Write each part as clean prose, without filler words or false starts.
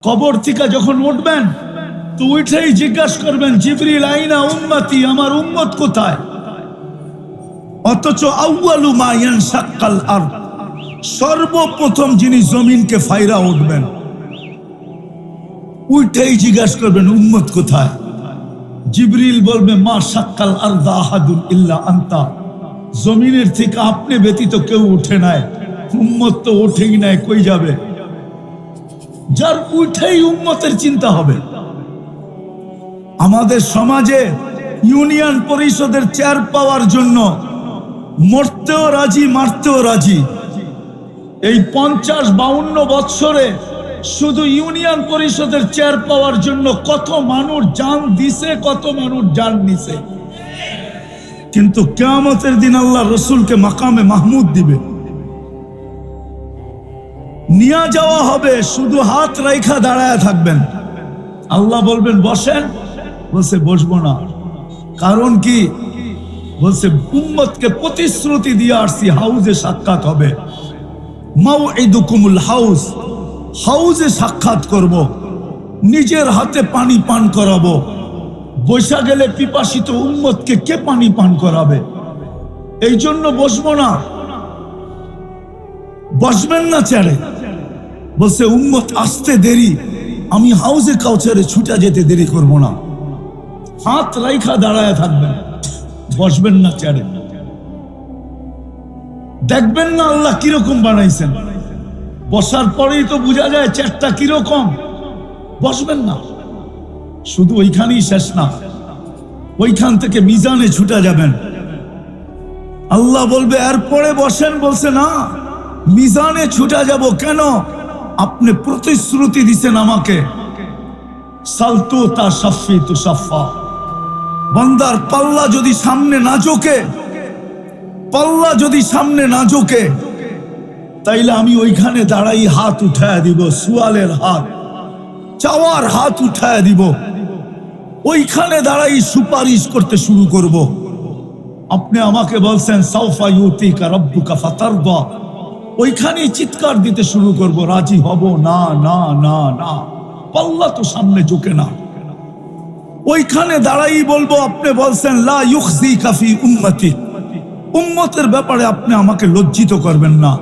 কবর থেকে যখন উঠবেন তো উঠেই জিজ্ঞাসা করবেন, জিবরিল আইনা উম্মতি, আমার উম্মত কোথায়? অথচ আউয়ালু মা ইয়ানশাক্কাল আরদ, সর্বপ্রথম যিনি জমিনকে ফাইরা উঠবেন, উঠেই জিজ্ঞাসা করবেন উম্মত কোথায়? জিবরিল বলবে, মা শাক্কাল আরদা আহাদুন ইল্লা আনতা, জমিনের থেকে আপনি ব্যতীত কেউ উঠে নাই, উম্মত তো ওঠেই নাই, কই যাবে? যার উঠেই উম্মতের চিন্তা হবে। আমাদের সমাজে ইউনিয়ন পরিষদের চেয়ার পাওয়ার জন্য মরতেও রাজি, মারতেও রাজি। এই 50-52 বৎসরে শুধু ইউনিয়ন পরিষদের চেয়ার পাওয়ার জন্য কত মানুষ জান দিছে, কত মানুষ জান নিছে। কিন্তু কিয়ামতের দিন আল্লাহ রসুলকে মাকামে মাহমুদ দিবে, নিয়ে যাওয়া হবে, শুধু হাত রাইখা দাঁড়ায় থাকবেন। আল্লাহ বলবেন বসেন, বলছে বসবো না। কারণ কি? বলছে উম্মতকে প্রতিশ্রুতি দিয়ে আসছি হাউজে সাক্ষাৎ হবে, মাউইদুকুমুল হাউজ, হাউজে সাক্ষাৎ করব, নিজের হাতে পানি পান করাবো। বৈশা গেলে পিপাসিত উম্মতকে কে পানি পান করাবে? এই জন্য বসবো না। বসবেন না চেয়ারে? বলছে উম্মত আসতে দেরি, আমি হাউজে কাউচারে ছুটা যেতে দেরি করব না। হাত রাইখা দাঁড়ায় থাকবেন, বসবেন না চেয়ারে। দেখবেন না আল্লাহ কিরকম বানাইছেন, বসার পরেই তো বোঝা যায় চেয়ারটা কিরকম। বসবেন না। শুধু ওইখানেই শেষ না, ওইখান থেকে মিজানে ছুটা যাবেন। আল্লাহ বলবে এরপরে বসেন, বলছে না, মিজানে ছুটা যাব। কেন? আপনি প্রতিশ্রুতি দিছেন আমাকে, সালতু তা সাফি তু সাফা। বান্দার পাল্লা যদি সামনে না ঝোঁকে, পাল্লা যদি সামনে না ঝোঁকে, তাইলে আমি ওইখানে দাঁড়াই হাত উঠায় দিব, সুয়ালের হাত, চাওয়ার হাত উঠায় দিব। ওইখানে দাঁড়াই সুপারিশ করতে শুরু করব। আপনি আমাকে বলছেন সাউফা ইউতিকা রাব্বুকা ফাতারদা, ওইখানেই চিৎকার দিতে শুরু করব, রাজি হব না, না না না। পাল্লা তো সামনে ঝুঁকে না। ওইখানে দাঁড়াই বলবো, আপনি বলছেন লা ইউখজিকা ফি উম্মতি, উম্মতের ব্যাপারে আপনি আমাকে লজ্জিত করবেন না।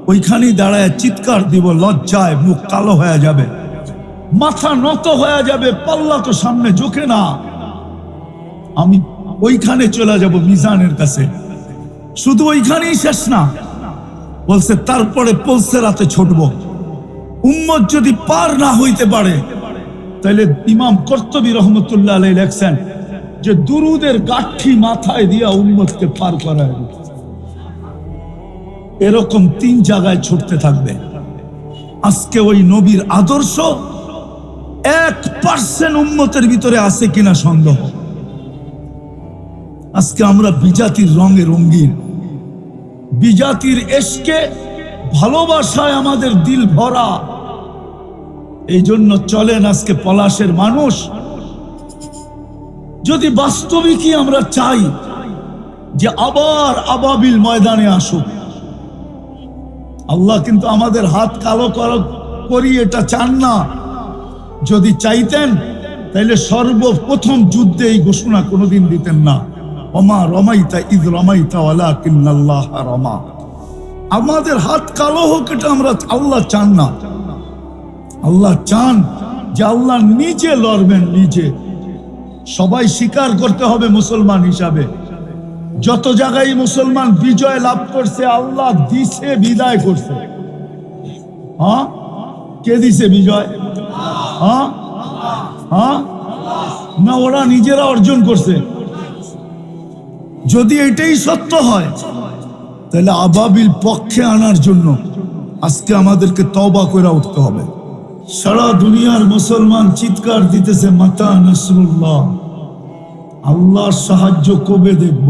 ওইখানেই দাঁড়ায় চিৎকার দিব, লজ্জায় মুখ কালো হয়ে যাবে, মাথা নত হয়ে যাবে, পাল্লা তো সামনে ঝুঁকে না। আমি ওইখানে চলে যাব মিজানের কাছে। শুধু ওইখানেই শেষ না, বলছে তারপরে পলসেরাতে ছুটব। উম্মত যদি পার না হইতে পারে, তাহলে ইমাম কর্তুবী রহমতুল্লাহ আলাইহি লেখছেন যে দুরুদের গাঠি মাথায় দিয়া উম্মতকে পার করায়। এরকম 3 জায়গায় ছুটতে থাকবে। আজকে ওই নবীর আদর্শ 1% উম্মতের ভিতরে আছে কিনা সন্দেহ। আজকে আমরা বিজাতির রঙে রঙিন, বিজাতির এশকে ভালোবাসায় আমাদের দিল ভরা। এই জন্য চলেন আজকে পলাশের মানুষ, যদি বাস্তবিকই আমরা চাই যে আবার আবাবিল ময়দানে আসুক, আল্লাহ কিন্তু আমাদের হাত কালো করি এটা চান না। যদি চাইতেন তাহলে সর্বপ্রথম যুদ্ধে এই ঘোষণা কোনোদিন দিতেন না, ওমা রমাইতা ইদ রমাইতা ওয়ালাকিন্নাল্লাহ রমা। আমাদের হাত কালো হোক এটা আমরা আল্লাহ চান না। আল্লাহ চান যে আল্লাহ নিজে লড়বেন, নিজে। সবাই স্বীকার করতে হবে মুসলমান হিসাবে, যত জায়গায় মুসলমান বিজয় লাভ করছে আল্লাহ দিছে, বিদায় করছে। হ্যাঁ, কে দিছে বিজয়? হ্যাঁ হ্যাঁ, না ওরা নিজেরা অর্জন করছে? যদি এটাই সত্য হয়, তাহলে আবাবিল পক্ষে আনার জন্য আজকে আমাদেরকে তওবা করে উঠতে হবে। সারা দুনিয়ার মুসলমান চিৎকার দিতেছে মাতা নাসরুল্লাহ, আল্লাহর সাহায্য কবে দেখব।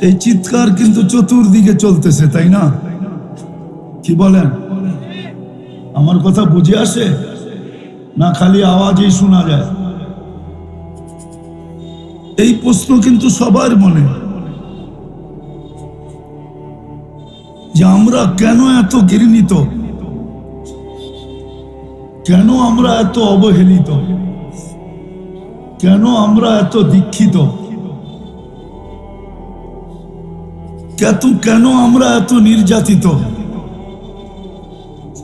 এই চিৎকার কিন্তু চতুর্দিকে চলতেছে, তাই না? কি বলেন? আমার কথা বুঝে আসে না খালি আওয়াজই শোনা যায়? এই প্রশ্ন কিন্তু সবার মনে, যে আমরা কেন এত ঘৃণিত। কেন আমরা এত অবহেলিত, কেন আমরা এত দীক্ষিত, কেন আমরা এত নির্যাতিত?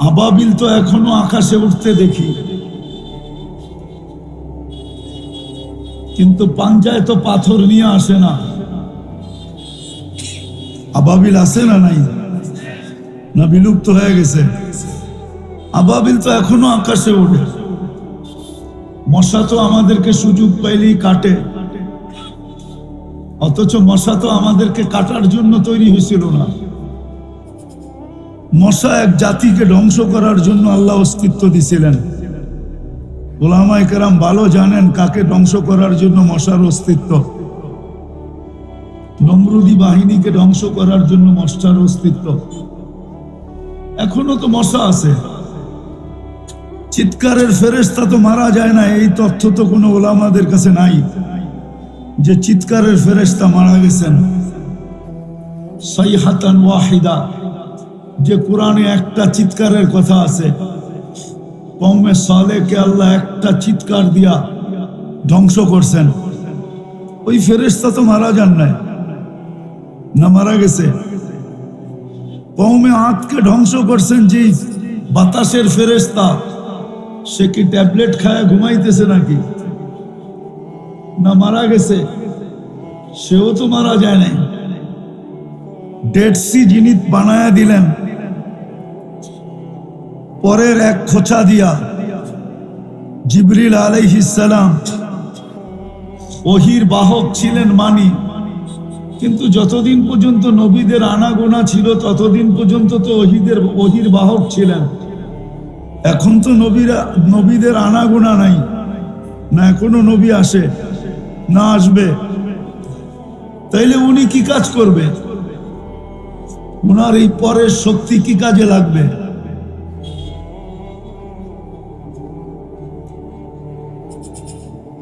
আবাবিল তো এখনো আকাশে উঠতে দেখি, কিন্তু পাঞ্জায় তো পাথর নিয়ে আসে না। আবাবিল আসে না? নাই না, বিলুপ্ত হয়ে গেছে? আবাবিল তো এখনো আকাশে ওঠে। মশা তো আমাদেরকে সুযোগ পাইলেই কাটে, অথচ মশা তো আমাদেরকে কাটার জন্য তৈরি হয়েছিল না। মশা এক জাতিকে ধ্বংস করার জন্য আল্লাহ অস্তিত্ব দিছিলেন। ওলামায়ে কেরাম ভালো জানেন কাকে ধ্বংস করার জন্য মশার অস্তিত্ব। নমরুদি বাহিনীকে ধ্বংস করার জন্য মশার অস্তিত্ব। এখনো তো মশা আছে। চিৎকারের ফেরেশতা তো মারা যায় না, এই তথ্য তো কোনো ওলামাদের কাছে নাই যে চিৎকারের ফেরেশতা মারা গেছেন। সাইহাতান ওয়াহিদা, যে কোরআনে একটা চিৎকারের কথা আছে, কওমে সালেহকে আল্লাহ একটা চিৎকার দিয়া ধ্বংস করছেন। ওই ফেরেশতা তো মারা যান নাই, না মারা গেছে? কওমে আদকে ধ্বংস করছেন যে বাতাসের ফেরেশতা, সে কি ট্যাবলেট খায় ঘুমাইতেছে নাকি? না মারা গেছে? সেও তো মারা যায় নাই। ডেড সি যিনি বানায়া দিলেন পরের এক খোঁচা দিয়া, জিবরিল আলাইহিস সালাম ওহীর বাহক ছিলেন মানি, কিন্তু যতদিন পর্যন্ত নবীদের আনাগোনা ছিল ততদিন পর্যন্ত তো ওহীর বাহক ছিলেন। এখন তো নবীদের আনাগোনা নাই, না এখনো নবী আসে না আসবে, তাইলে উনি কি কাজ করবে? উনার এই পরের শক্তি কি কাজে লাগবে?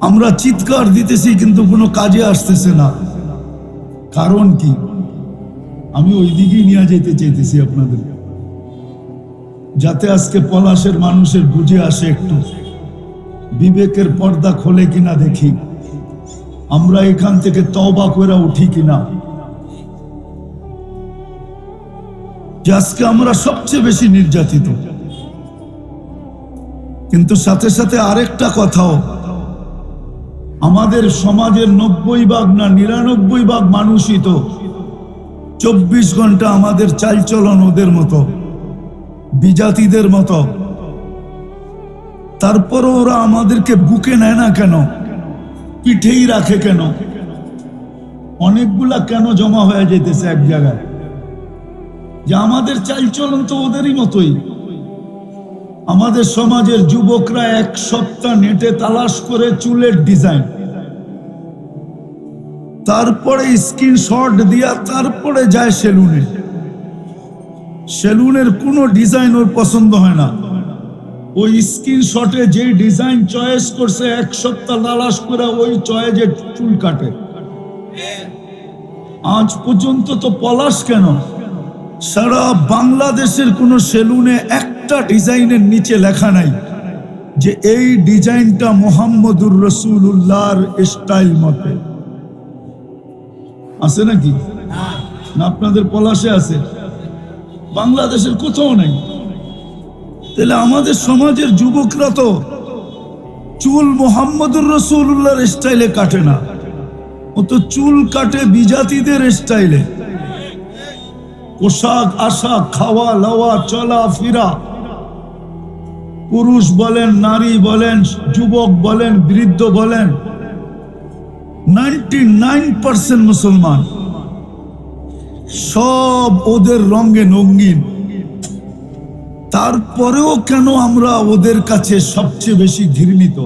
আমরা চিৎকার দিতেছি কিন্তু কোনো কাজে আসতেছে না। কারণ কি? আমি ওই দিকেই নিয়ে যেতে চাইতেছি আপনাদের, যাতে আজকে পলাশের মানুষের বুঝে আসে, একটু বিবেকের পর্দা খোলে কিনা দেখি, আমরা এখান থেকে তওবা করে উঠি কিনা। যে আজকে আমরা সবচেয়ে বেশি নির্যাতিত, কিন্তু সাথে সাথে আরেকটা কথাও, আমাদের সমাজের 90% না 99% মানুষই তো 24 ঘন্টা আমাদের চালচলন ওদের মতো, বিজাতিদের মতো। তারপরও ওরা আমাদেরকে বুকে নেয় না কেন? পিঠেই রাখে কেন? অনেকগুলা কেন জমা হয়ে যেতেছে এক জায়গায়? যে আমাদের চালচলন তো ওদেরই মতোই। আমাদের সমাজের যুবকরা এক সপ্তাহ নেটে তালাশ করে চুলের ডিজাইন, তারপরে স্ক্রিনশট দিয়া তারপরে যায় সেলুনে। সেলুনের কোনো ডিজাইন ওর পছন্দ হয় না, ওই স্ক্রিনশটে যে ডিজাইন চয়েস করছে এক সপ্তাহ তালাশ করে ওই চয়েসে চুল কাটে। আজ পর্যন্ত তো পলাশ কেন, সারা বাংলাদেশের কোন সেলুনে একটা ডিজাইনের নিচে লেখা নাই যে এই ডিজাইনটা মুহাম্মদুর রাসূলুল্লাহর স্টাইল মতে। আছে নাকি? না আপনাদের পলাশে আছে? বাংলাদেশের কোথাও নাই। তাহলে আমাদের সমাজের যুবকরা তো চুল মুহাম্মদুর রাসূলুল্লাহর স্টাইলে কাটে না, ও তো চুল কাটে বিজাতিদের স্টাইলে। পোশাক আশাক, খাওয়া লাওয়া, চলা ফিরা, পুরুষ বলেন নারী বলেন যুবক বলেন বৃদ্ধ বলেন, 99% মুসলমান সব ওদের রঙে রঙিন। তারপরেও কেন আমরা ওদের কাছে সবচেয়ে বেশি ঘৃণিত,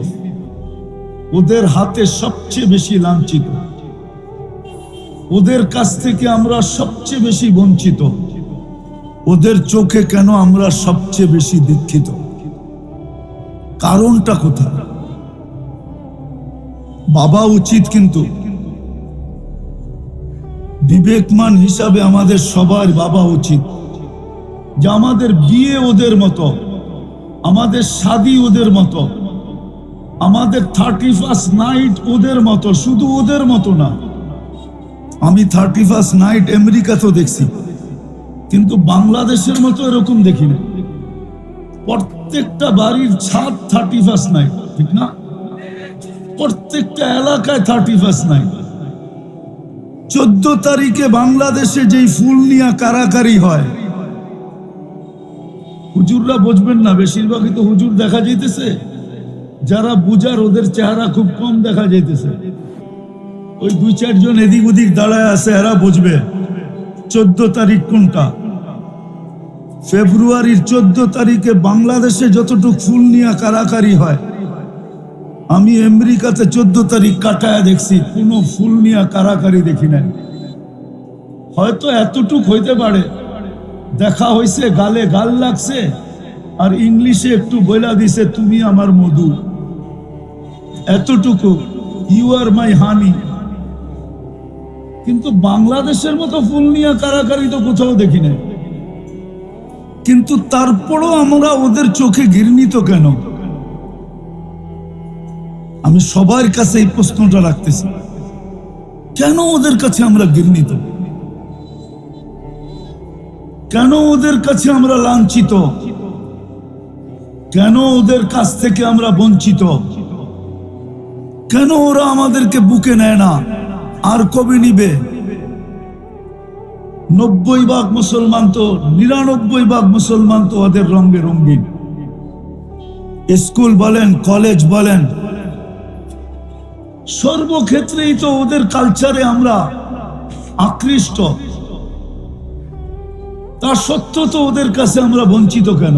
ওদের হাতে সবচেয়ে বেশি লাঞ্ছিত, ওদের কাছ থেকে আমরা সবচেয়ে বেশি বঞ্চিত, ওদের চোখে কেন আমরা সবচেয়ে বেশি দীক্ষিত? কারণটা কোথায়? বাবা উচিত, কিন্তু বিবেকমান হিসাবে আমাদের সবার বাবা উচিত যে আমাদের বিয়ে ওদের মতো, আমাদের শাদী ওদের মতো, আমাদের 31st নাইট ওদের মতো, শুধু ওদের মতো না। আমি 31st নাইট আমেরিকাতেও দেখছি, কিন্তু বাংলাদেশের মতো এরকম দেখি না। প্রত্যেকটা বাড়ির ছাদ 31st নাইট, ঠিক না? প্রত্যেকটা এলাকায় 31st নাইট। 14 তারিখে বাংলাদেশে যেই ফুল নিয়ে কারাকারি হয়, হুজুররা বুঝবেন না, বেশিরভাগই তো হুজুর দেখা যাইতেছে, যারা বুঝার ওদের চেহারা খুব কম দেখা যাইতেছে। ওই 2-4 জন এদিক ওদিক দাঁড়ায় আছে, এরা বুঝবে 14 তারিখ কোনটা। ফেব্রুয়ারির 14 তারিখে বাংলাদেশে যতটুকু ফুল নিয়ে কারাকারি হয়, আমি আমেরিকাতে 14 তারিখ কাটায় দেখছি, কোনো ফুল নিয়ে কারাকারি দেখি নাই। হয়তো এতটুক হইতে পারে, দেখা হয়েছে, গালে গাল লাগছে, আর ইংলিশে একটু বইলা দিছে তুমি আমার মধু, এতটুকু, ইউ আর মাই হানি। কিন্তু বাংলাদেশের মতো ফুল নিয়ে কারাকারি তো কোথাও দেখি নাই। কিন্তু তারপরও আমরা ওদের চোখে ঘৃণিত কেন? আমি সবার কাছে এই প্রশ্নটা রাখতেছি, কেন ওদের কাছে আমরা ঘৃণিত? কেন ওদের কাছে আমরা লাঞ্ছিত? কেন ওদের কাছ থেকে আমরা বঞ্চিত? কেন ওরা আমাদেরকে বুকে নেয় না? আর কবে নিবে? 90% মুসলমান তো, 99% মুসলমান তো ওদের রঙে রঙিন। স্কুল বলেন, কলেজ বলেন, সর্বক্ষেত্রেই তো ওদের কালচারে আমরা আকৃষ্ট। তা সত্ত্বেও তো ওদের কাছে আমরা বঞ্চিত কেন?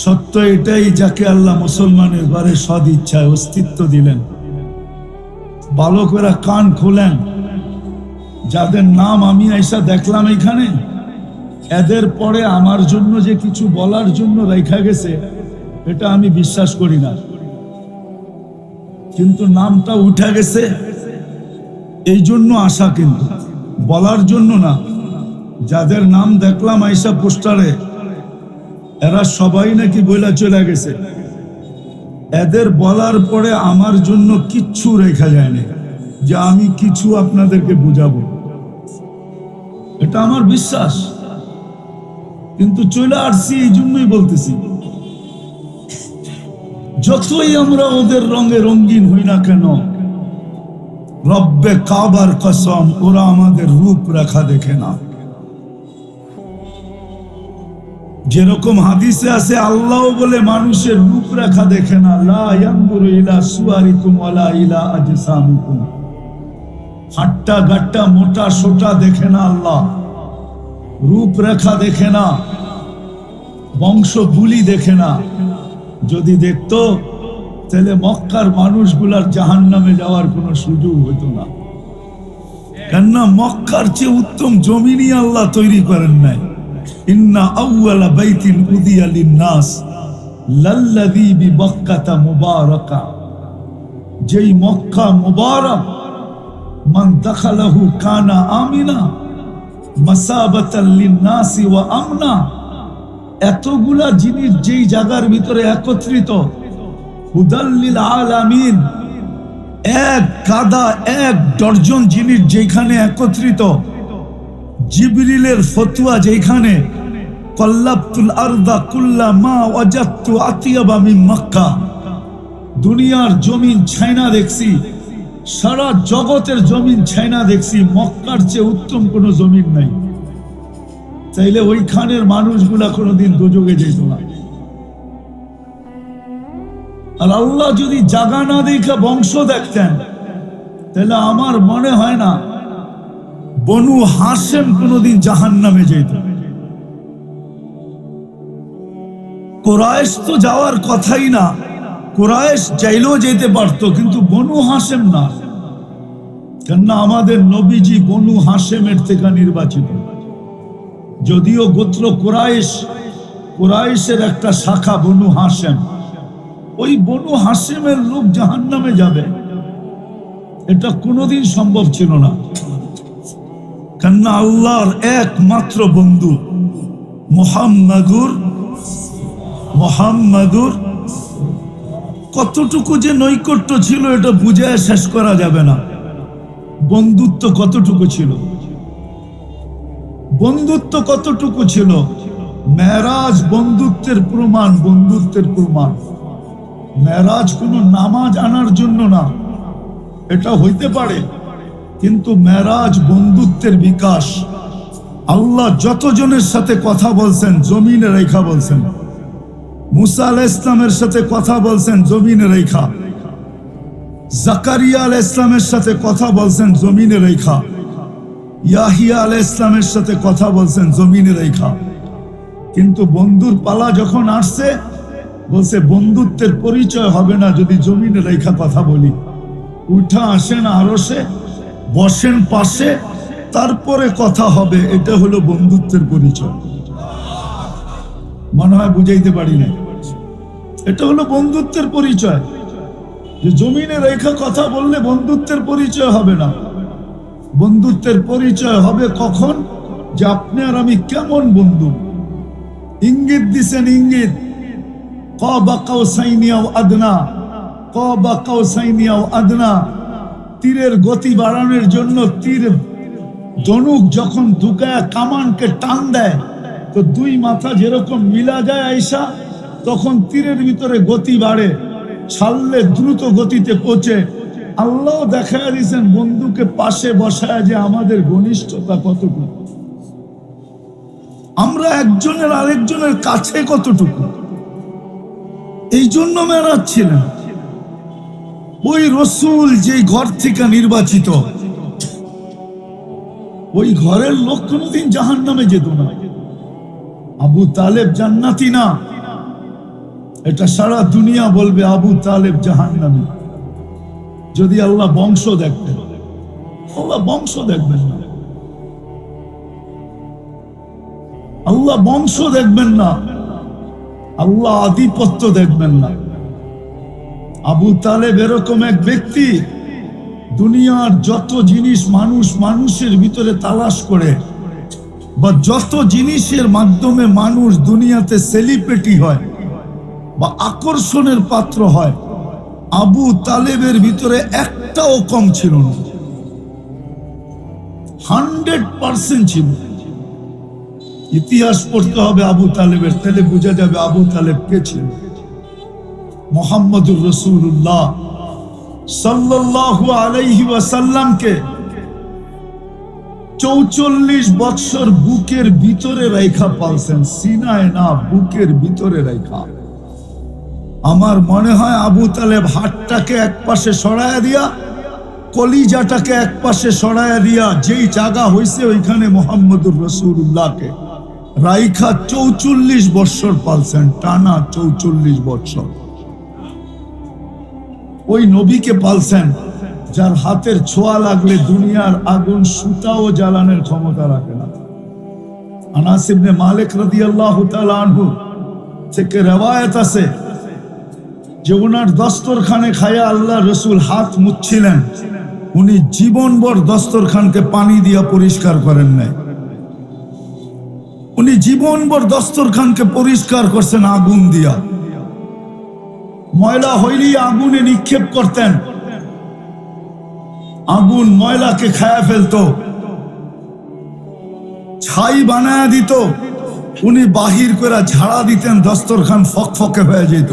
সত্য এটাই, যাকে আল্লাহ মুসলমানের ঘরে সদ ইচ্ছায় অস্তিত্ব দিলেন। ভালো করে কান খোলেন, যাদের নাম আমি আইসা দেখলাম এখানে, এদের পরে আমার জন্য যে কিছু বলার জন্য রেখা গেছে, এটা আমি বিশ্বাস করি না। কিন্তু নামটা উঠে গেছে এই জন্য আশা, কিন্তু বলার জন্য না। যাদের নাম দেখলাম আইসা পোস্টারে, এরা সবাই নাকি বইলা চলে গেছে। এদের বলার পরে আমার জন্য কিচ্ছু রেখা যায়নি যে আমি কিছু আপনাদেরকে বুঝাবো, এটা আমার বিশ্বাস। কিন্তু চলে আসছি এই জন্যই বলতেছি, যতই আমরা ওদের রঙে রঙিন হই না কেন, রব্বে কাবার কসম, ওরা আমাদের রূপরেখা দেখে না। যেরকম হাদিসে আছে, আল্লাহ বলে মানুষের রূপরেখা দেখে না, লা ইয়ানজুরু ইলা সুওয়ারিকুম ওয়ালা ইলা আজসামিকুম। হাট্টা গাট্টা মোটা সোটা দেখে না আল্লাহ, রূপরেখা দেখে না, বংশ বুলি দেখে না। যদি দেখতো তাহলে মক্কার মানুষগুলার জাহান্নামে যাওয়ার কোনো সুযোগ হতো না। কেননা মক্কার চেয়ে উত্তম জমিনই আল্লাহ তৈরি করেন নাই। ইন্না আউয়ালা বাইতিন উদিয়া লিন-নাস লাল্লাযী বিবাক্কাতা মুবারাকা। যেই মক্কা মুবারক, মান দাখালাহু কানা আমিনা মাসাবাতাল লিন-নাসি ওয়া আমনা। এতগুলা জিনিস যেই জায়গার ভিতরে একত্রিত, হুদাল লিল আলামিন, এক গাদা 1 ডজন জিনিস যেখানে একত্রিত, জিবরিলের ফতোয়া যেখানে, কল্লাবতুল আরদা কুল্লামা ওয়াজাদতু আতিয়াবা মিন মক্কা। দুনিয়ার জমিন ছাইনা দেখছি, সারা জগতের জমিন ছাইনা দেখছি, মক্কার চেয়ে উত্তম কোনো জমিন নাই। তাইলে ওইখানের মানুষগুলা কোনোদিন দোজখে যেত না। আর আল্লাহ যদি জাগা না দেখে বংশ দেখতেন, তাহলে আমার মনে হয় না বনু হাশেম কোনোদিন জাহান্নামে যেত। কুরাইশ তো যাওয়ার কথাই না, কুরাইশ চাইলেও যেতে পারতো, কিন্তু বনু হাশেম না। কেননা আমাদের নবীজি বনু হাশেমের থেকে নির্বাচিত। যদিও গোত্র কুরাইশ, কুরাইশের একটা শাখা বনু হাশেম, ওই বনু হাশেমের লোক জাহান্নামে যাবে, এটা কোনোদিন সম্ভব ছিল না। কেননা আল্লাহর একমাত্র বন্ধু মুহাম্মাদুর মুহাম্মাদুর। কতটুকু যে নৈকট্য ছিল এটা বুঝে শেষ করা যাবে না। বন্ধুত্ব কতটুকু ছিল, বন্ধুত্ব কতটুকু ছিল। মেরাজ বন্ধুত্বের প্রমাণ, বন্ধুত্বের প্রমাণ। মেরাজ কোনো নামাজ আনার জন্য না, এটা হইতে পারে, কিন্তু মেরাজ বন্ধুত্বের বিকাশ। আল্লাহ যতজনের সাথে কথা বলছেন জমিনে রেখা বলছেন। মুসা আলাইহিস ইসলামের সাথে কথা বলছেন জমিনে রেখা, জাকারিয়া আলাইহিস ইসলামের সাথে কথা বলছেন জমিনে রেখা, ইয়াহিয়া আলাইহিস ইসলামের সাথে কথা বলছেন জমিনে রেখা। কিন্তু বন্ধুর পালা যখন আসছে, বলছে বন্ধুত্বের পরিচয় হবে না যদি জমিনে রেখা কথা বলি। উঠা আসেন আরশে, বসেন পাশে, তারপরে কথা হবে। এটা হলো বন্ধুত্বের পরিচয়। মনে হয় বুঝাইতে পারি না। এটা হলো বন্ধুত্বের পরিচয়। যে জমিনে রেখা কথা বললে বন্ধুত্বের পরিচয় হবে না। বন্ধুত্বের পরিচয় হবে কখন? যে আপনি আর আমি কেমন বন্ধু। ইঙ্গিত দিছেন, ইঙ্গিত কাবা কাউসাইনি আও আদনা, কাবা কাউসাইনি আও আদনা। তীরের গতি বাড়ানোর জন্য তীর ধনুক যখন ঢুকায় কামানকে টান দেয়, তো দুই মাথা যেরকম মিলা যায় আইসা, তখন তীরের ভিতরে গতি বাড়ে, ছাড়লে দ্রুত গতিতে পৌঁছে। আল্লাহ দেখায় দিয়েছেন বন্ধুকে পাশে বসায় যে আমাদের ঘনিষ্ঠতা কতটুকু, আমরা একজনের আরেকজনের কাছে কতটুকু। এই জন্য মেরাজ ছিলেন। ওই রসুল যে ঘর থেকে নির্বাচিত, ওই ঘরের লোক কোনোদিন জাহান্নামে যেত না। আবু তালেব জান্নাতি না, এটা সারা দুনিয়া বলবে আবু তালেব জাহান্নামী। যদি আল্লাহ বংশ দেখতেন, আল্লাহ বংশ দেখবেন না, আল্লাহ বংশ দেখবেন না, আল্লাহ আধিপত্য দেখবেন না। আবু তালেব এরকম এক ব্যক্তি, দুনিয়ার যত জিনিস মানুষ মানুষের ভিতরে তালাশ করে, বা যত জিনিসের মাধ্যমে মানুষ দুনিয়াতে সেলিব্রিটি হয় বা আকর্ষণের পাত্র হয়, আবু তালেবের ভিতরে একটাও কম ছিল না। 100% ছিল। ইতিহাস পড়তে হবে আবু তালেবের, তাহলে বোঝা যাবে আবু তালেব কে ছিল। মুহাম্মদুর রাসূলুল্লাহ সাল্লাল্লাহু আলাইহি ওয়াসাল্লামকে 44 বছর বুকের ভিতরে রেখা পালছেন, সিনায় না, বুকের ভিতরে রেখা। আমার মনে হয় আবু তালেব হাতটাকে এক পাশে সরায়া দিয়া, কলিজাটাকে এক পাশে সরায়া দিয়া, যেই জায়গা হইছে ওইখানে মুহাম্মদুর রাসূলুল্লাহকে রাইখা 44 বছর পালছেন, টানা 44 বছর। ওই নবীকে পালছেন যার হাতের ছোঁয়া লাগলে দুনিয়ার আগুন সুতাও জ্বালানোর ক্ষমতা রাখে না। আনাস ইবনে মালিক রাদিয়াল্লাহু তাআলা আনহু থেকে রওয়ায়াত আছে যে ওনার দস্তরখানে খায়া আল্লাহ রসুল হাত মুছছিলেন, উনি জীবনভর দস্তরখানকে পানি দিয়া পরিষ্কার করেন নাই। উনি জীবনভর দস্তরখানকে পরিষ্কার করছেন আগুন দিয়া। ময়লা হইলেই আগুনে নিক্ষেপ করতেন, আগুন ময়লাকে খায়া ফেলতো, ছাই বানায়া দিত, উনি বাহির করে ঝাড়া দিতেন, দস্তরখান ফকফকে হয়ে যেত।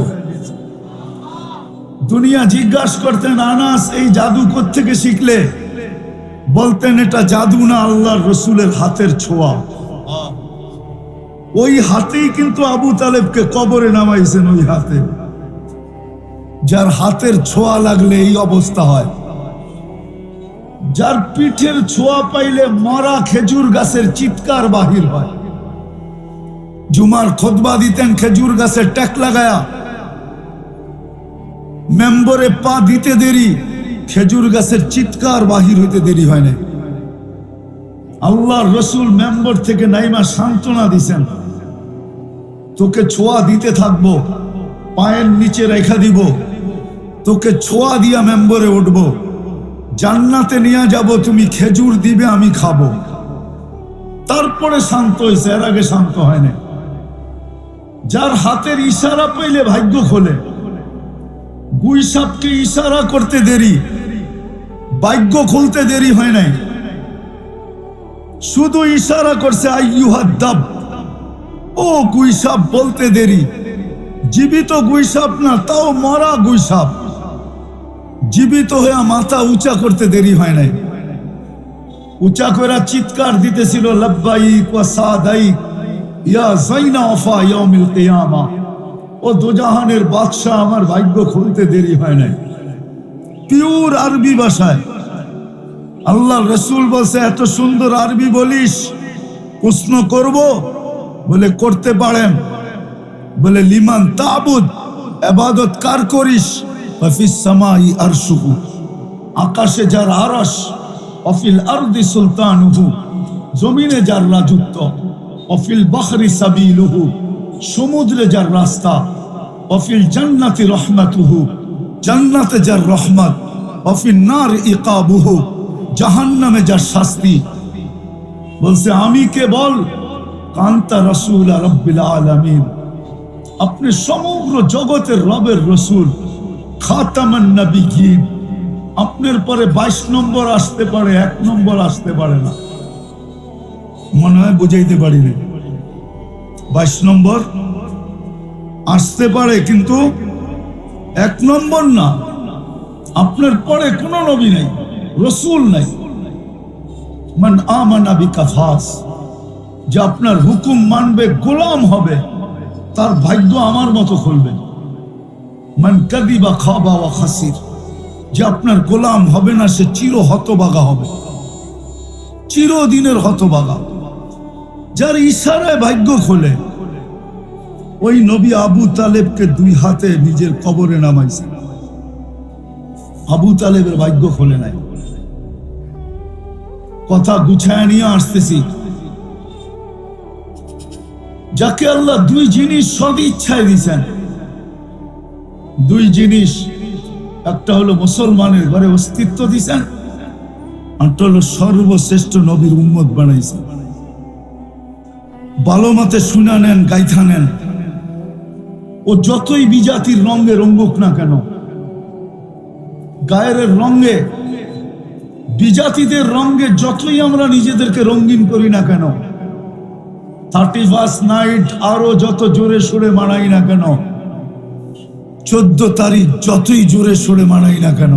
দুনিয়া জিজ্ঞাসা করতেন আনাস এই জাদু কোত্থেকে শিখলে? বলতেন এটা জাদু না, আল্লাহর রসুলের হাতের ছোঁয়া। ওই হাতেই কিন্তু আবু তালেবকে কবরে নামাইছেন, ওই হাতে, যার হাতের ছোঁয়া লাগলে এই অবস্থা হয়। যার পিঠের ছোঁয়া পাইলে মরা খেজুর গাছের চিৎকার বাহির হয়। জুমার খুতবা দিতেন খেজুর গাছের ট্যাক লাগায়া, মেম্বরে পা দিতে দেরি, খেজুর গাছের চিৎকার বাহির হইতে দেরি হয় না। আল্লাহর রসুল মেম্বর থেকে নাইমা সান্ত্বনা দিছেন, তোকে ছোঁয়া দিতে থাকবো, পায়ের নিচে রেখা দিব, তোকে ছোঁয়া দিয়া মেম্বরে উঠবো, জান্নাতে নিয়ে যাব, তুমি খেজুর দিবে আমি খাবো। তারপরে শান্ত হয়েছে, এর আগে শান্ত হয় না। যার হাতের ইশারা পেলে ভাগ্য খোলে। গুই সাপকে ইশারা করতে দেরি, ভাগ্য খুলতে দেরি হয় নাই। শুধু ইশারা করছে আইয়ুহাদ্দাব, ও গুই সাপ বলতে দেরি। জীবিত গুই সাপ না, তাও মরা গুই সাপ। জীবিত হয়ে মাথা উঁচা করতে দেরি হয় নাই। উঁচা করে চিৎকার দিতেছিল লব্বাইক ওয়া সাদাইক ইয়া যাইনা ওয়াফা ইয়াউমিল কিয়ামা। ও দোজাহানের বাদশা, আমার ভাগ্য খুলতে দেরি হয় নাই। পিওর আরবি ভাষায় আল্লাহ রসুল বলছে, এত সুন্দর আরবি বলিস, প্রশ্ন করব? বলে করতে পারেন। বলে লিমান তাবুদ, ইবাদত কার করিস? ওয়াফিস সামাই আরশুহু, আকাশে যার আরশ, ওয়াফিল আরদি সুলতানুহু, জমিনে যার রাজত্ব, ওয়াফিল বাহরি সাবিলুহু, সমুদ্রে যার রাস্তা, ওয়াফিল জান্নাতি রহমাতুহু, জান্নাতে যার রহমত, ওয়াফিন নার ইকাবুহু, জাহান্নামে যার শাস্তি। বলছে আমি কে বল? কান্তা রাসূল রাব্বিল আলামিন, আপনি সমগ্র জগতের রবের রসুল, খাতামান নবিয়্যিন। আপনার পরে 22 নম্বর আসতে পারে, 1 নম্বর আসতে পারে না। মনে হয় বুঝাইতে পারি না। 22 নম্বর আসতে পারে, কিন্তু 1 নম্বর না। আপনার পরে কোনো নবী নাই, রসুল নাই। মান আমানা বিকা ফাস, যে আপনার হুকুম মানবে, গোলাম হবে, তার ভাগ্য আমার মতো খুলবে। মান কাদিবা খাবা ওয়া খাসির, যে আপনার গোলাম হবে না, সে চির হতভাগা হবে, চিরদিনের হতভাগা। যার ইশারায় ভাগ্য খোলে, ওই নবী আবু তালেবকে 2 হাতে নিজের কবরে নামাইছে। আবু তালেবের ভাগ্য খোলে নাই। কথা গুছায় নিয়ে আসতেছি। যাকে আল্লাহ 2 জিনিস সদ ইচ্ছায় দিয়েছেন, 2 জিনিস, একটা হলো মুসলমানের ঘরে অস্তিত্ব দিয়েছেন, আরটা হলো সর্বশ্রেষ্ঠ নবীর উম্মত বানাইছেন। ভালো মতে শুনা নেন, গাইথা নেন। ও যতই বিজাতির রঙে রঙ্গুক না কেন, গায়ের রঙে, বিজাতিদের রঙে যতই আমরা নিজেদেরকে রঙিন করি না কেন, 31st নাইট আরো যত জোরে সুরে মানাই না কেন, 14 তারিখ যতই জোরে সুরে মানাই না কেন,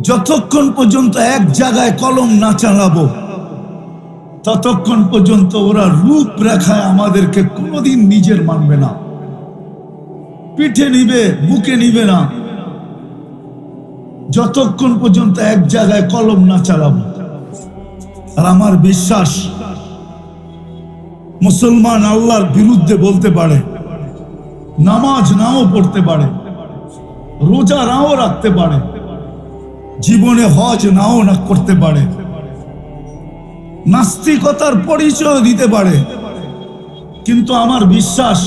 যতক্ষণ পর্যন্ত এক জায়গায় কলম না চালাবো, ততক্ষণ পর্যন্ত ওরা রূপরেখায় আমাদেরকে কোনোদিন নিজের মানবে না। পিঠে নিবে, বুকে নিবে না, যতক্ষণ পর্যন্ত এক জায়গায় কলম না চালাবো। আর আমার বিশ্বাস, মুসলমান আল্লাহর বিরুদ্ধে বলতে পারে, নামাজ নাও পড়তে পারে, রোজা নাও রাখতে পারে, জীবনে হজ নাও না করতে পারে, নাস্তিকতার পরিচয় দিতে পারে, কিন্তু আমার বিশ্বাস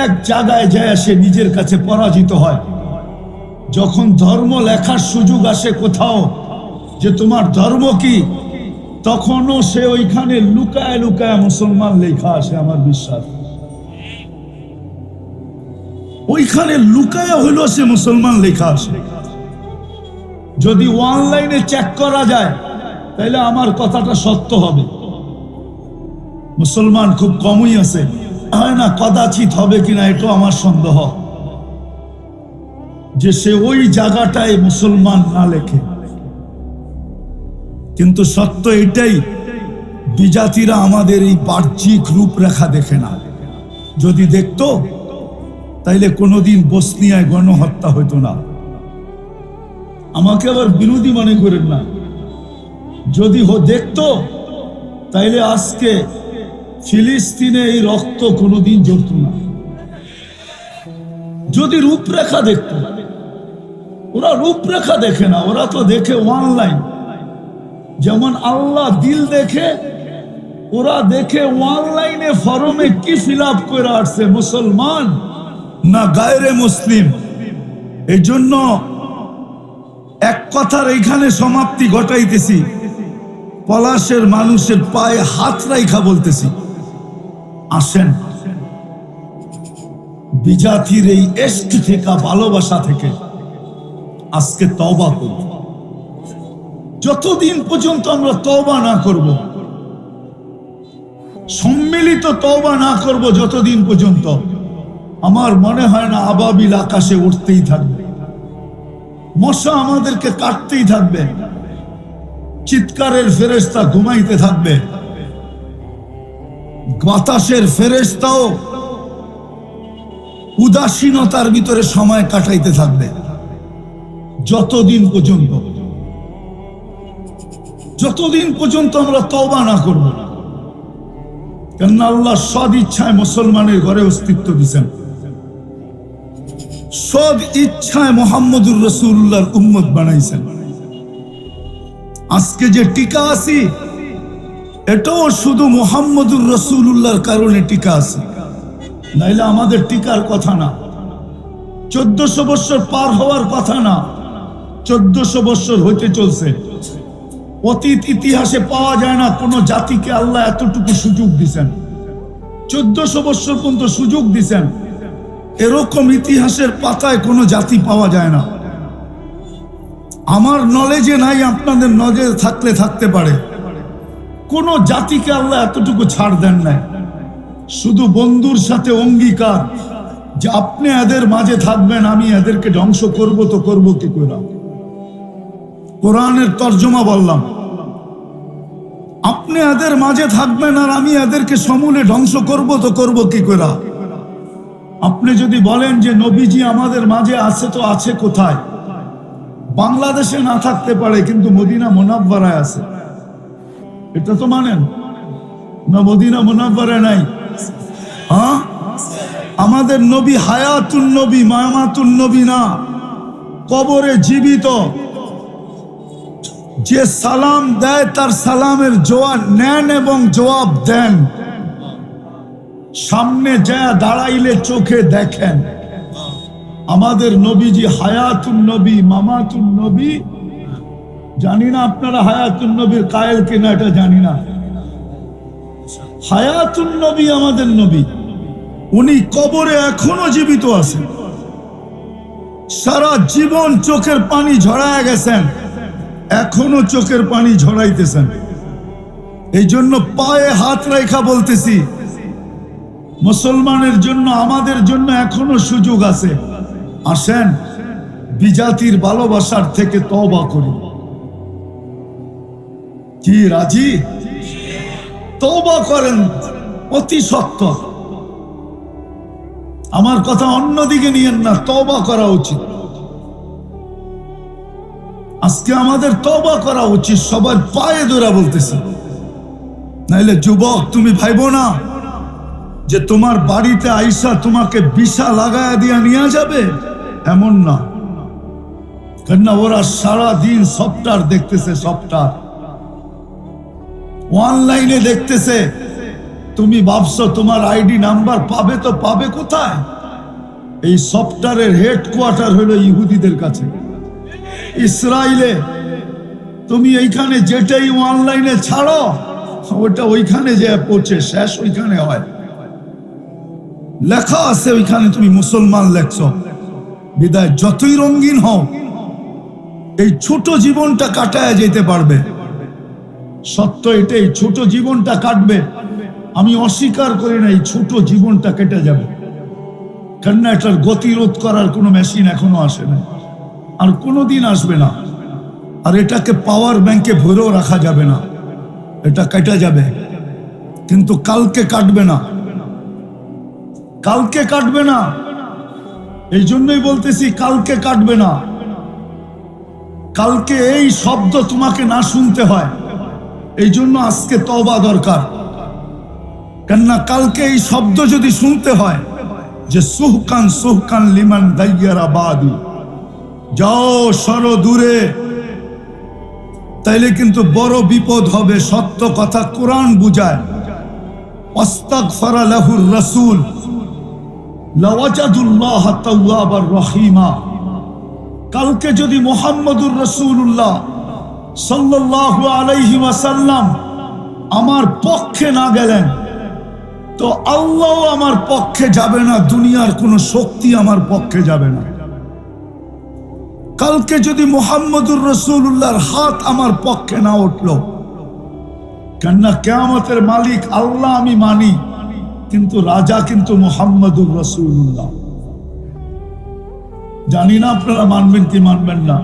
এক জায়গায় যায় সে নিজের কাছে পরাজিত হয়। যখন ধর্ম লেখার সুযোগ আসে কোথাও, যে তোমার ধর্ম কি, তখনও সে ওইখানে লুকায় লুকায় মুসলমান লেখা আসে। আমার বিশ্বাস ওইখানে লুকায় হইল সে মুসলমান লেখা আসে। যদি অনলাইনে চেক করা যায়, তাহলে আমার কথাটা সত্য হবে। মুসলমান খুব কমই আছে, হয় না, কদাচিৎ হবে কিনা এটাও আমার সন্দেহ, যে সে ওই জায়গাটায় মুসলমান না লেখে। কিন্তু সত্য এটাই, বিজাতিরা আমাদের এই বাহ্যিক রূপরেখা দেখে না। যদি দেখতো, তাইলে কোনোদিন বসনিয়ায় গণহত্যা হইতো না। আমাকে আবার বিরোধী মনে করেন না। যদি দেখতো, তাইলে আজকে ফিলিস্তিনে এই রক্ত কোনোদিন ঝরত না। যদি রূপরেখা দেখতো, ওরা রূপরেখা দেখে না, ওরা তো দেখে অনলাইন। যেমন আল্লাহ দিল দেখে, ওরা দেখে অনলাইনে ফরমে কি ফিল আপ করে আসছে, মুসলমান না গায়রে মুসলিম। এই জন্য এক কথার এইখানে সমাপ্তি ঘটাইতেছি, পলাশের মানুষের পায়ে হাত রাইখা বলতেছি, আসেন বিজাতির এই এশক থেকে, ভালোবাসা থেকে আজকে তওবা করব। যতদিন পর্যন্ত আমরা তওবা না করব, সম্মিলিত তওবা না করব, যতদিন পর্যন্ত আমার মনে হয় না আবাবিল আকাশে উঠতেই থাকবে, মশা আমাদেরকে কাটতেই থাকবে, চিৎকারের ফেরেশতা ঘুমাইতে থাকবে, বাতাসের ফেরেশতাও উদাসীনতার ভিতরে সময় কাটাইতে থাকবে, যতদিন পর্যন্ত আমরা তওবা না করব। কেননা আল্লাহ সদ ইচ্ছায় মুসলমানের ঘরে অস্তিত্ব দিয়েছেন, সদ ইচ্ছায় মুহাম্মদুর রাসূলুল্লাহর উম্মত বানাইছেন। আজকে যে টিকা আছি, এটাও শুধু মুহাম্মদুর রাসূলুল্লাহর কারণে টিকা আছে, নাইলে আমাদের টিকার কথা না। 1400 বছর পার হওয়ার কথা না, 1400 বছর হইতে চলছে। অতীত ইতিহাসে পাওয়া যায় না কোন জাতিকে আল্লাহ এতটুকু সুযোগ দিছেন, 1400 বছর পর্যন্ত সুযোগ দিছেন। এরকম ইতিহাসের পাতায় কোনো জাতি পাওয়া যায় না। আমার নলেজে নাই, আপনাদের নলেজে থাকলে থাকতে পারে। কোন জাতিকে আল্লাহ এতটুকু ছাড় দেন নাই। শুধু বন্ধুর সাথে অঙ্গীকার যে আপনি এদের মাঝে থাকবেন, আমি এদেরকে ধ্বংস করব, তো করব কি করে? কোরআনের তর্জমা বললাম, আপনি এদের মাঝে থাকবেন আর আমি এদেরকে সমূলে ধ্বংস করব, তো করব কি করে? আপনি যদি বলেন যে নবীজি আমাদের মাঝে আছে, তো আছে কোথায়? বাংলাদেশে না থাকতে পারে, কিন্তু মদিনা মুনাওয়ারায় আছে, এটা তো মানেন না? মদিনা মুনাওয়ারায় নাই? হ্যাঁ, আমাদের নবী হায়াতুন নবী, মামাতুন নবী না, কবরে জীবিত। যে সালাম দেয় তার সালামের জবাব নেন এবং জবাব দেন। সামনে যা দাঁড়াইলে চোখে দেখেন। আমাদের নবীজি হায়াতুন নবী, মামাতুন নবী। জানি না আপনারা হায়াতুন নবীর কায়েল কিনা, এটা জানি না। হায়াতুন নবী আমাদের নবী, উনি কবরে এখনো জীবিত আছেন। সারা জীবন চোখের পানি ঝরায় গেছেন, এখনো চোখের পানি ঝরাইতেছেন। এই জন্য পায়ে হাত রেখা বলতেছি, মুসলমানের জন্য, আমাদের জন্য এখনো সুযোগ আছে। আসেন বিজাতির ভালোবাসার থেকে তওবা করি। কি রাজি? তওবা করেন অতি সত্বর। আমার কথা অন্যদিকে নিয়েন না, তওবা করা উচিত। আজকে আমাদের তওবা করা উচিত, সবার পায়ে ধরে বলতেছে। নাইলে যুবক, তুমি ভাইবো না যে তোমার বাড়িতে আইসা তোমাকে বিশা লাগায়া দিয়া নিয়ে যাবে, এমন না। কেননা ওরা সারা দিন সফটওয়্যার দেখতেছে, সফটওয়্যার অনলাইনে দেখতেছে। তুমি ভাবছো তোমার আইডি নাম্বার পাবে, তো পাবে কোথায়? এই সফটওয়্যারের হেডকোয়ার্টার হলো ইহুদিদের কাছে, ইসরায়েলে। তুমি এইখানে যেটাই অনলাইনে ছাড়ো, ওটা ওইখানে যে পৌঁছে শেষ ওইখানে হয়। লেখা আছে ওইখানে তুমি মুসলমান লেখছো। বিদায় যতই রঙিন হও, এই ছোট জীবনটা কাটায় যেতে পারবে। সত্য এটাই, ছোট জীবনটা কাটবে। আমি অস্বীকার করি না, এই ছোট জীবনটা কেটে যাবে। কেননা এটার গতিরোধ করার কোনো মেশিন এখনো আসে না, আর কোনোদিন আসবে না। আর এটাকে পাওয়ার ব্যাংকে ভরেও রাখা যাবে না, এটা কেটে যাবে। কিন্তু কালকে কাটবে না, কালকে কাটবে না। এই জন্যই বলতেছি কালকে কাটবে না। কালকে এই শব্দ তোমাকে না শুনতে হয়, এই জন্য আজকে তওবা দরকার। কেননা কালকে এই শব্দ যদি শুনতে হয় যে সুহকান সুহকান লিমান দাইয়ারা বাদি, যাও সরো দূরে, তাইলে কিন্তু বড় বিপদ হবে। সত্য কথা কোরআন বুঝায়, আস্তাগফারা লাহুর রাসূল লাওয়াজাদুল্লাহ তাওয়াবার রহিমা। কালকে যদি মুহাম্মদুর রাসূলুল্লাহ সাল্লাল্লাহু আলাইহি ওয়াসাল্লাম আমার পক্ষে না গেলেন, তো আল্লাহ আমার পক্ষে যাবে না, দুনিয়ার কোনো শক্তি আমার পক্ষে যাবে না। কালকে যদি মুহাম্মদুর রাসূলুল্লাহর হাত আমার পক্ষে না উঠলো, কেননা কিয়ামতের মালিক আল্লাহ আমি মানি, কিন্তু রাজা কিন্তু মুহাম্মদুর রাসূলুল্লাহ। জানি না আপনারা মানবেন কি মানবেন না।